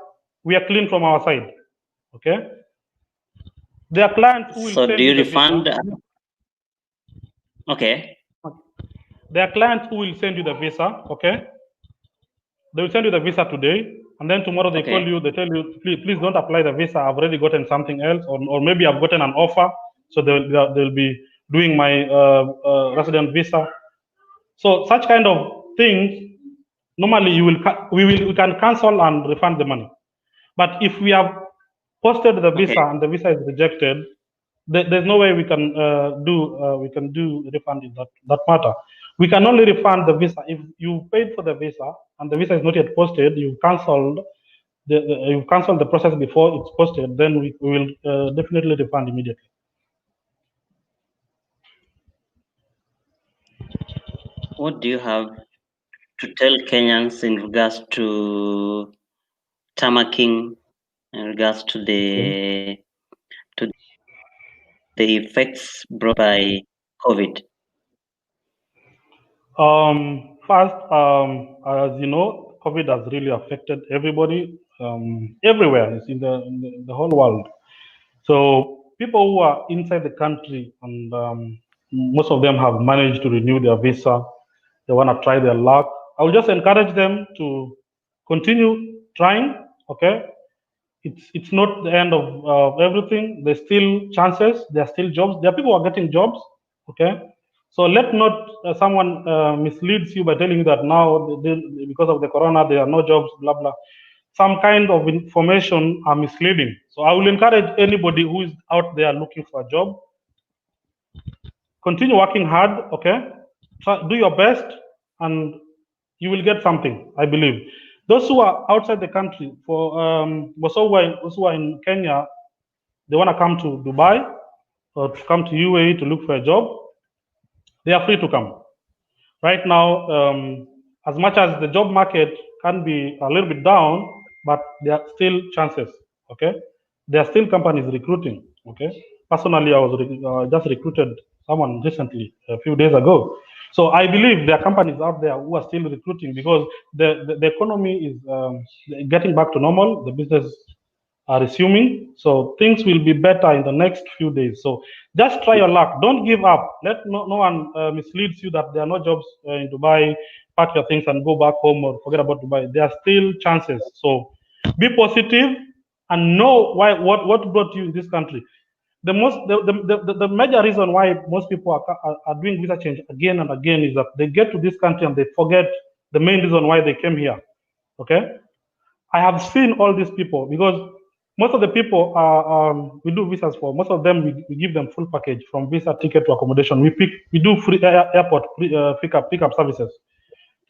we are clean from our side. Okay? There are clients who will So send do you you the visa. refund? Okay. There are clients who will send you the visa. Okay? They will send you the visa today, and then tomorrow they call Okay. you. They tell you, please don't apply the visa. I've already gotten something else, or maybe I've gotten an offer, so they'll be doing my resident visa. So such kind of things, normally we can cancel and refund the money. But if we have posted the Okay. visa and the visa is rejected, there's no way we can do refund in that matter. We can only refund the visa if you paid for the visa and the visa is not yet posted. You've cancelled the process before it's posted. Then we will definitely refund immediately. What do you have to tell Kenyans in regards to tamaking, in regards to Okay. the effects brought by COVID? First, as you know, COVID has really affected everybody everywhere. It's in the whole world. So people who are inside the country and most of them have managed to renew their visa. They want to try their luck. I will just encourage them to continue trying. Okay, it's not the end of everything. There's still chances. There are still jobs. There are people who are getting jobs. Okay, so let not someone misleads you by telling you that now because of the corona there are no jobs. Blah blah. Some kind of information are misleading. So I will encourage anybody who is out there looking for a job, continue working hard. Okay, do your best, and you will get something. I believe. Those who are outside the country, for those who are in Kenya, they want to come to Dubai or to come to UAE to look for a job, they are free to come. Right now, as much as the job market can be a little bit down, but there are still chances. Okay, there are still companies recruiting. Okay, personally, I was just recruited someone recently a few days ago. So I believe there are companies out there who are still recruiting because the economy is getting back to normal. The business are resuming. So things will be better in the next few days. So just try your luck. Don't give up. Let no one misleads you that there are no jobs in Dubai. Pack your things and go back home or forget about Dubai. There are still chances. So be positive and know why what brought you in this country. The major reason why most people are doing visa change again and again is that they get to this country and they forget the main reason why they came here. Okay, I have seen all these people because most of the people we do visas for. Most of them we give them full package from visa, ticket to accommodation. We do free airport pickup services.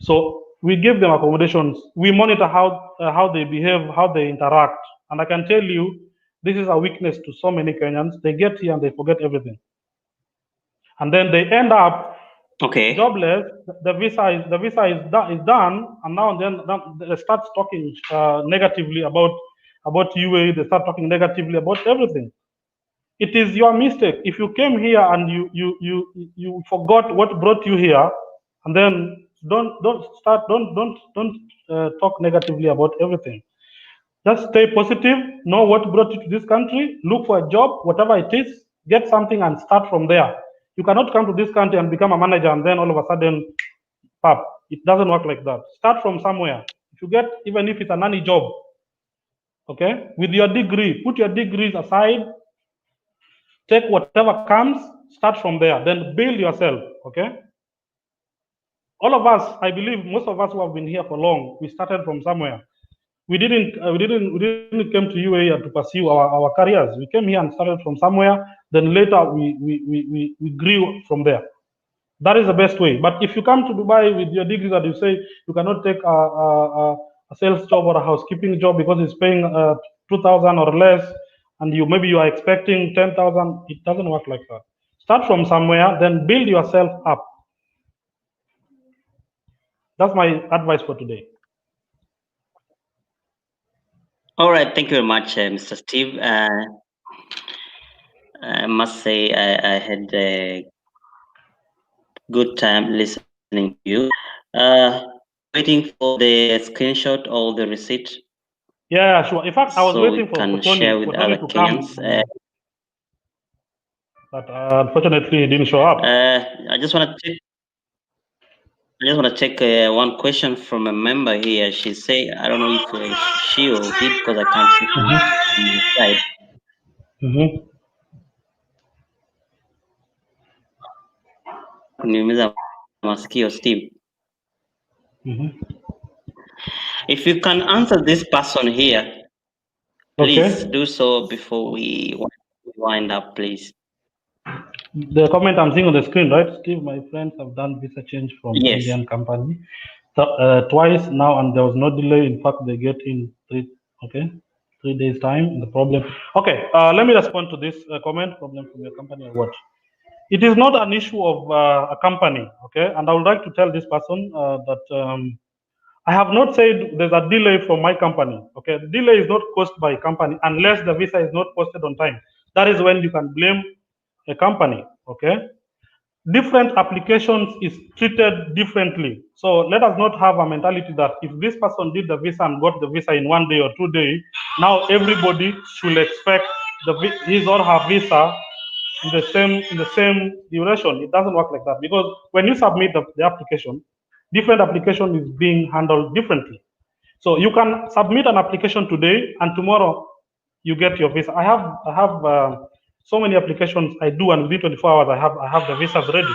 So we give them accommodations. We monitor how they behave, how they interact, and I can tell you this is a weakness to so many Kenyans. They get here and they forget everything, and then they end up Okay. jobless. The visa is done, and now and then they start talking negatively about UAE. They start talking negatively about everything. It is your mistake if you came here and you forgot what brought you here, and then don't talk negatively about everything. Just stay positive. Know what brought you to this country. Look for a job, whatever it is. Get something and start from there. You cannot come to this country and become a manager and then all of a sudden, pap. It doesn't work like that. Start from somewhere. If you get, even if it's a nanny job, okay, with your degree, put your degrees aside. Take whatever comes. Start from there. Then build yourself. Okay. All of us, I believe, most of us who have been here for long, we started from somewhere. We didn't come to UAE to pursue our careers. We came here and started from somewhere. Then later we grew from there. That is the best way. But if you come to Dubai with your degree that you say you cannot take a sales job or a housekeeping job because it's paying 2,000 or less, and maybe you are expecting 10,000, it doesn't work like that. Start from somewhere, then build yourself up. That's my advice for today. All right. Thank you very much, Mr. Steve. I must say I had a good time listening to you. Waiting for the screenshot or the receipt Yeah, sure. In fact, I was so we waiting can for share Tony with for Tony other to Kenyans. come, but unfortunately he didn't show up. I just want to check. I just want to check one question from a member here. She say, I don't know if she or he, because I can't see from my side. Hmm. Kuniumiza masikio, Steve. Hmm. If you can answer this person here, please Okay. do so before we wind up, please. The comment I'm seeing on the screen, right? Steve, my friends have done visa change from Yes. Indian company. So, twice now, and there was no delay. In fact, they get in okay, 3 days time. The problem. Okay, let me respond to this comment. Problem from your company or what? It is not an issue of a company, okay? And I would like to tell this person that I have not said there's a delay from my company, okay? The delay is not caused by company unless the visa is not posted on time. That is when you can blame a company, okay? different applications is treated differently. So let us not have a mentality that if this person did the visa and got the visa in 1 day or 2 days, now everybody should expect his or her visa in the same duration. It doesn't work like that, because when you submit the application, different application is being handled differently. So you can submit an application today, and tomorrow you get your visa. I have so many applications I do, and within 24 hours I have the visas ready.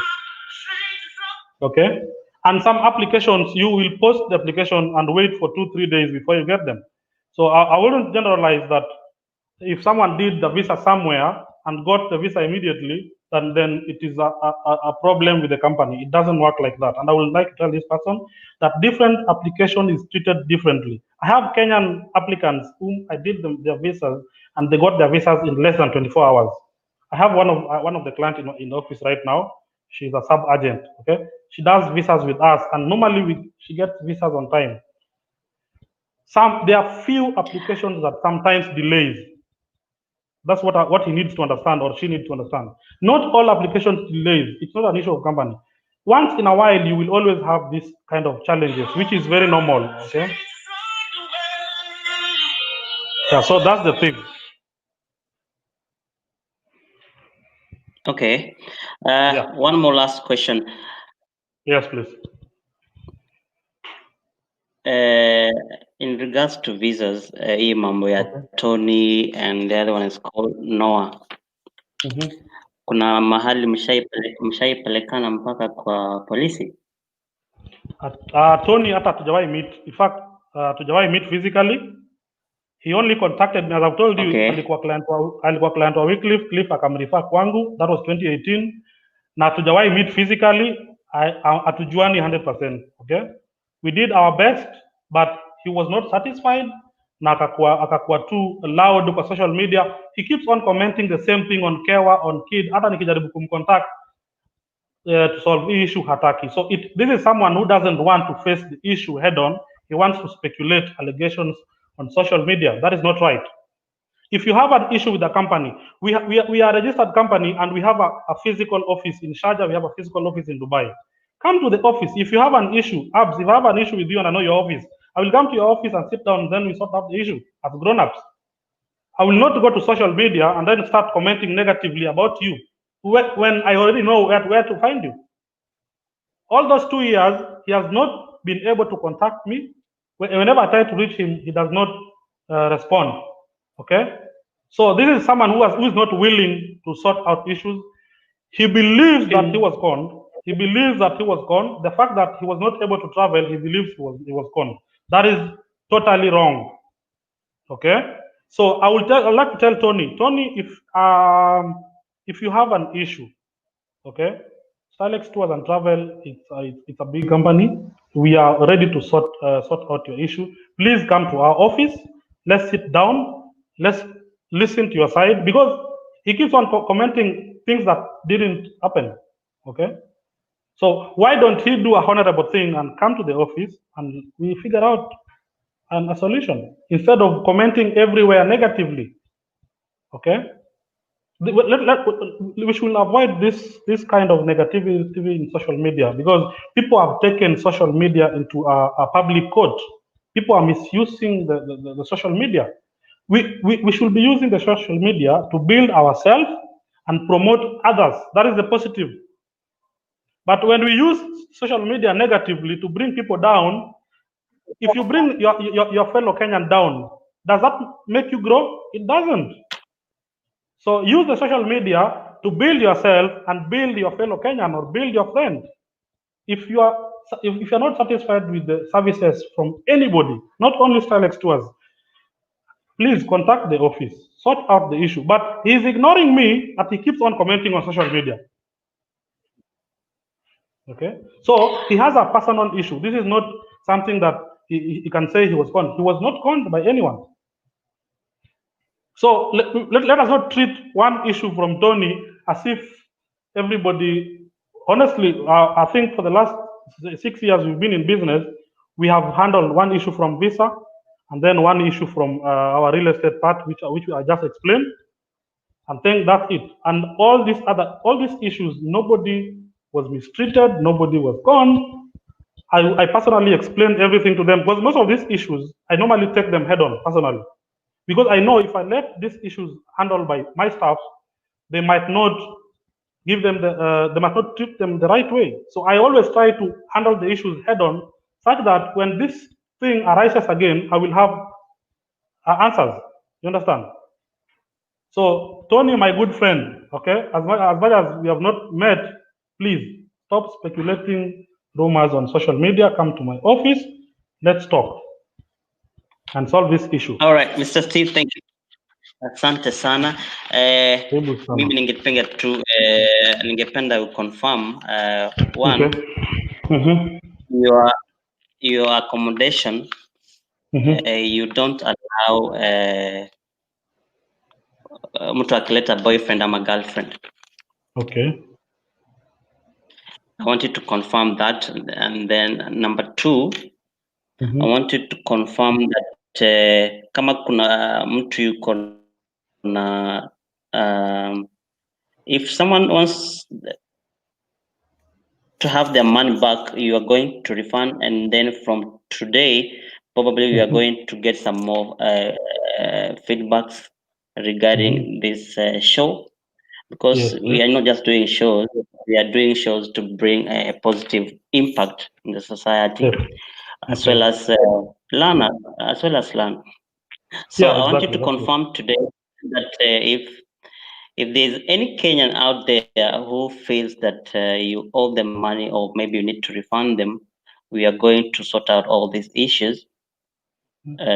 Okay, and some applications you will post the application and wait for 2 3 days before you get them. So I wouldn't generalize that if someone did the visa somewhere and got the visa immediately, then it is a problem with the company. It doesn't work like that. And I would like to tell this person that different application is treated differently. I have Kenyan applicants whom I did their visas, and they got their visas in less than 24 hours. I have one of the clients in the office right now. She's a sub agent. Okay, she does visas with us, and normally she gets visas on time. There are few applications that sometimes delays. That's what he needs to understand, or she needs to understand. Not all applications delays. It's not an issue of company. Once in a while, you will always have this kind of challenges, which is very normal. Okay. Yeah. So that's the thing. Okay. Yeah. One more last question. Yes, please. In regards to visas, hii mambo ya Okay. Tony and the other one is called Noah. Kuna mahali mshaipelekana mpaka kwa polisi? Tony hata hatujawahi meet. In fact, hatujawahi meet physically. He only contacted me, as I've told you. Okay. alikuwa client wa Wycliffe. Cliff akamrefer kwangu. That was 2018. Na hatujawahi meet physically. Hatujuani 100%. Okay, we did our best, but he was not satisfied, na akakuwa too loud kwa social media. He keeps on commenting the same thing on Kewa, on Kid. Hata nikijaribu kumcontact to solve the issue hataki. So this is someone who doesn't want to face the issue head on. He wants to speculate allegations on social media. That is not right. If you have an issue with the company, we are a registered company, and we have a physical office in Sharjah. We have a physical office in Dubai. Come to the office. If you have an issue, Abs, if I have an issue with you and I know your office, I will come to your office and sit down, then we sort out the issue as grown-ups. I will not go to social media and then start commenting negatively about you when I already know where to find you. All those 2 years, he has not been able to contact me. Whenever I try to reach him, he does not respond. Okay? So this is someone who is not willing to sort out issues. He believes that he was conned. He believes that he was conned. The fact that he was not able to travel, he believes he was conned. That is totally wrong. Okay? So I'd like to tell Tony, if you have an issue, okay, STYLEX Tours and Travel, it's a big company. We are ready to sort out your issue. Please come to our office. Let's sit down. Let's listen to your side, because he keeps on commenting things that didn't happen. Okay, so why don't he do a honorable thing and come to the office and we figure out a solution instead of commenting everywhere negatively? Okay, we should avoid this kind of negativity in social media, because people have taken social media into a public court. People are misusing the social media. We should be using the social media to build ourselves and promote others. That is the positive. But when we use social media negatively to bring people down, if you bring your fellow Kenyan down, does that make you grow? It doesn't. So use the social media to build yourself and build your fellow Kenyan or build your friend. If you're not satisfied with the services from anybody, not only STYLEX Tours, please contact the office, sort out the issue. But he's ignoring me, and he keeps on commenting on social media. Okay, so he has a personal issue. This is not something that he can say he was conned. He was not conned by anyone. So let us not treat one issue from Tony as if everybody. Honestly, I think for the last 6 years we've been in business, we have handled one issue from Visa, and then one issue from our real estate part, which I just explained, and think that's it. And all these issues, nobody was mistreated, nobody was gone. I personally explained everything to them because most of these issues, I normally take them head on personally. Because I know if I let these issues handled by my staff, they might not they might not treat them the right way. So I always try to handle the issues head on, such that when this thing arises again, I will have answers. You understand? So, Tony, my good friend, okay, as much as we have not met, please stop speculating rumors on social media. Come to my office. Let's talk and solve this issue. All right, Mr. Steve, thank you. Asante sana. Karibu sana. Mimi ningependa uconfirm one, Okay. Mm-hmm. your your accommodation, Mm-hmm. you don't allow mtu akileta boyfriend ama girlfriend. Okay. I want you to confirm that, and then number two, I want you to confirm that kama kuna mtu yuko na if someone wants to have their money back, you are going to refund, and then from today, probably we are going to get some more feedbacks regarding this show, because Yes, we yes. are not just doing shows; we are doing shows to bring a positive impact in the society, Yes. as Okay. well as learn, as well as learn. So Yeah, I want you exactly. to That's good. confirm today that if there's any Kenyan out there who feels that you owe them money or maybe you need to refund them, we are going to sort out all these issues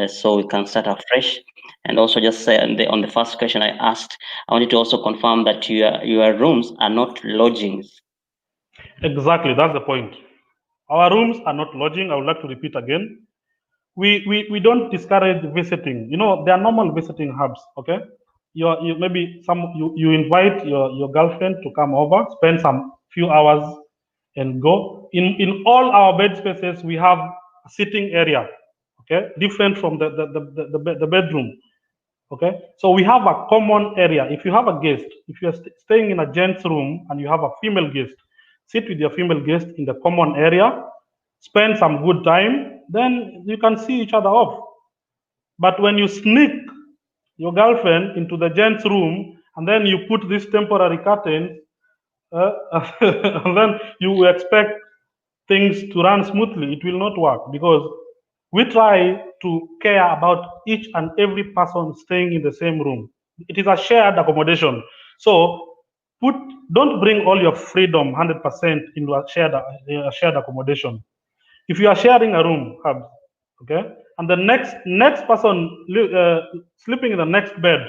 so we can start afresh. And also, just say on the first question I asked, I want you to also confirm that your rooms are not lodgings. Exactly. That's the point. Our rooms are not lodging. I would like to repeat again. We don't discourage visiting. You know, there are normal visiting hubs. Okay, you maybe you invite your girlfriend to come over, spend some few hours, and go. In all our bed spaces, we have a sitting area. Okay, different from the bedroom. Okay, so we have a common area. If you have a guest, if you're staying in a gents room and you have a female guest, sit with your female guest in the common area, spend some good time, then you can see each other off. But when you sneak your girlfriend into the gents room and then you put this temporary curtain, uh, and then you expect things to run smoothly, it will not work, because we try to care about each and every person staying in the same room. It is a shared accommodation. So put don't bring all your freedom 100% into a shared accommodation. If you are sharing a room, okay, and the next person sleeping in the next bed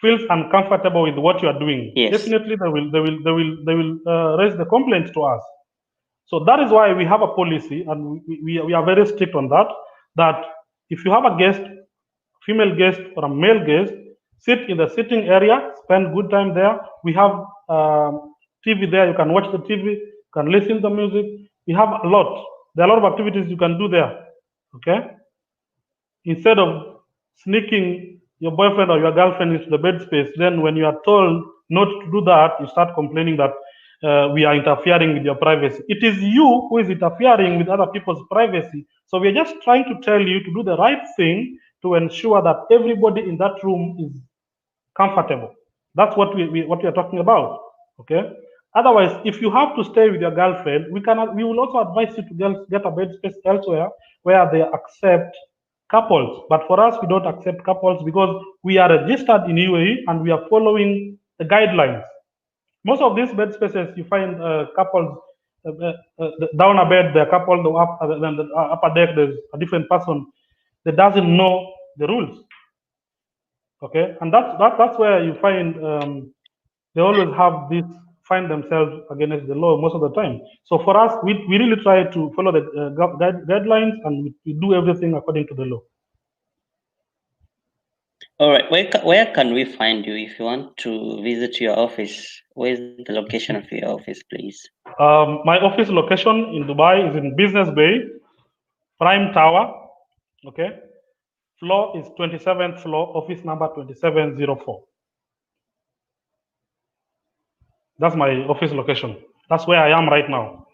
feels uncomfortable with what you are doing, Yes. definitely they will raise the complaint to us. So that is why we have a policy, and we are very strict on that. That if you have a guest, female guest or a male guest, sit in the sitting area, spend good time there. We have TV there. You can watch the TV, you can listen to music. We have a lot. There are a lot of activities you can do there. Okay, instead of sneaking your boyfriend or your girlfriend into the bed space, then when you are told not to do that, you start complaining that we are interfering with your privacy. It is you who is interfering with other people's privacy. So we are just trying to tell you to do the right thing to ensure that everybody in that room is comfortable. That's what we are talking about. Okay. Otherwise, if you have to stay with your girlfriend, we will also advise you to get a bed space elsewhere where they accept couples. But for us, we don't accept couples because we are registered in UAE and we are following the guidelines. Most of these bed spaces, you find couples down a bed, the couple, then the upper deck, there's a different person that doesn't know the rules. Okay, and that's where you find they always have this find themselves against the law most of the time. So for us, we really try to follow the guidelines, and we do everything according to the law. All right. Where can we find you if you want to visit your office? Where is the location of your office, please? My office location in Dubai is in Business Bay, Prime Tower. Okay, floor is 27th floor, office number 2704. That's my office location. That's where I am right now.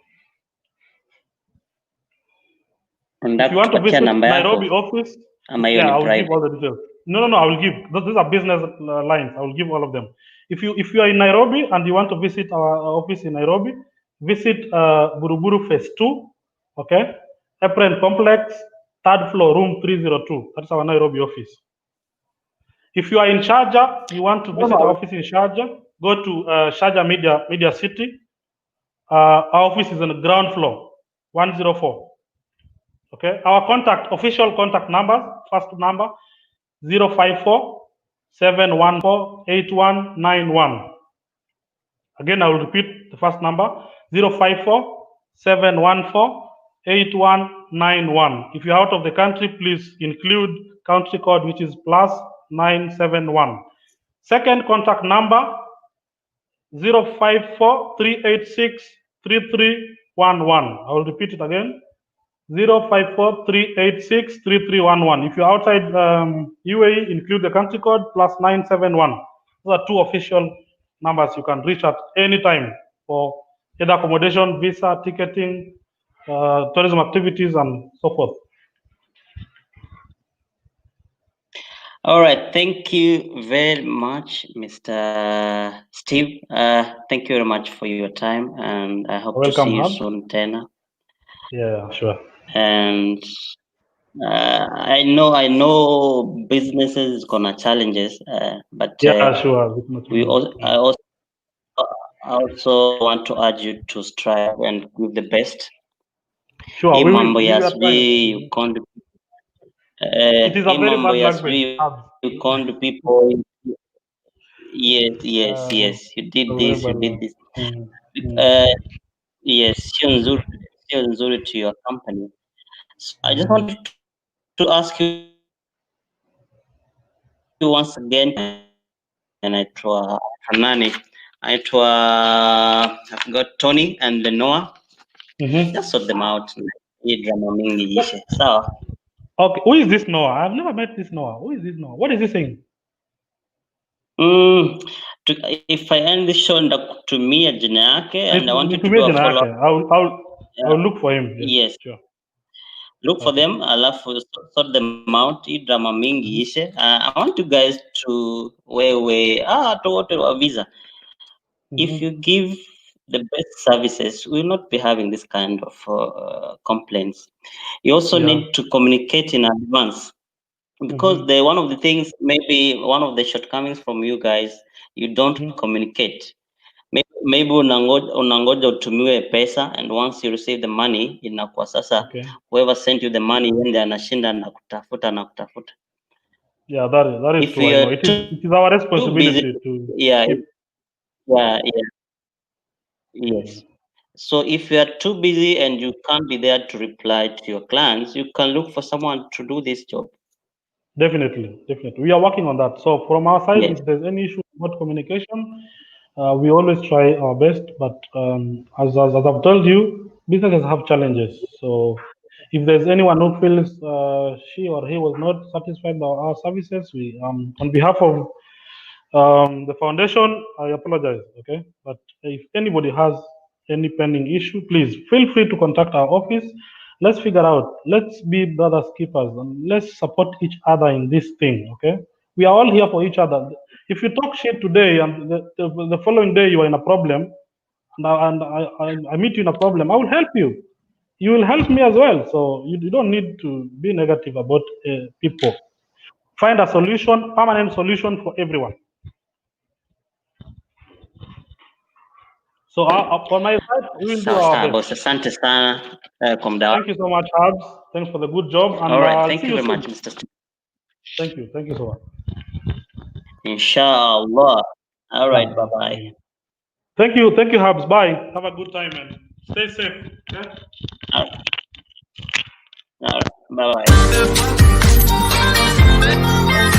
If you want to Unataka kupatia visit namba Nairobi yako office, ama hiyo yeah, ni I will give all private? the details. No, I will give. These are business lines. I will give all of them. If you are in Nairobi and you want to visit our office in Nairobi, visit Buruburu Phase 2, okay? Apron Complex, third floor, room 302. That's our Nairobi office. If you are in Sharjah, you want to visit our office in Sharjah, go to Sharjah Media City. Our office is on the ground floor, 104. Okay, our official contact numbers, first number 054 714 8191. Again, I will repeat the first number 054 714 8191. If you're out of the country, please include country code, which is plus 971. Second contact number 054 386 3311. I will repeat it again 054 386 3311. If you're outside UAE, include the country code plus 971. Those are two official numbers you can reach at any time for either accommodation, visa, ticketing, tourism activities, and so forth. All right, thank you very much, Mr. Steve. Thank you very much for your time, and I hope to see Welcome, you Hub. soon, Tena. Yeah, sure. And I know businesses gonna challenges, but Yeah, sure. I also want to urge you to strive and give the best. Sure, Hii we will. mambo ya We are trying. sijui you can't It is a hii very mambo bad ya language, sijui Hub. you can't do people. Yes, you did A very this, you bad did language. this. Mm, Uh, yes, sio nzuri to your company. So I just mm. wanted to ask you once again, anaitwa nani? Anaitwa I forgot Tony and Lenoa. Just sort them out. Hii drama mingi ishe. Sawa. Okay, who is this Noah? I've never met this Noah. Who is this Noah? What is he saying? If I end this show ndakutumia jina yake and I want you to Nitumie do a jina follow yake. up. I'll look for him. Yes. Sure. Look for Okay. them, alafu sort them out. Hii drama mingi ishe. I want you guys to watu wote wa visa. If you give the best services, we will not be having this kind of complaints. You also Yeah. need to communicate in advance because one of the things, maybe one of the shortcomings from you guys, you don't communicate. Maybe unangoja utumiwe pesa, and once you receive the money inakuwa sasa Okay. whoever sent you the money ende anashinda na kutafuta. Yeah, that is If true. I we know. are It is our too busy, responsibility to yeah, keep. yes. So if you are too busy and you can't be there to reply to your clients, you can look for someone to do this job. Definitely. We are working on that. So from our side, Yes. if there's any issue about communication, we always try our best. But as I've told you, businesses have challenges. So if there's anyone who feels she or he was not satisfied by our services, we on behalf of the foundation, I apologize. Okay, but if anybody has any pending issue, please feel free to contact our office. Let's figure out. Let's be brothers keepers and let's support each other in this thing. Okay, we are all here for each other. If you talk shit today and the following day you are in a problem, and I meet you in a problem, I will help you. You will help me as well. So you don't need to be negative about people. Find a solution, permanent solution for everyone. So on my side, we will do Sawa our sawa best. boss, asante sana kwa muda Thank you so much, Habs. Thanks for the good job, and All right, I'll thank see you you very soon. much, Mr. Steve. Thank you so much. Inshallah. All right, bye bye. Thank you, Habs. Bye. Have a good time and stay safe. Okay? All right, bye bye.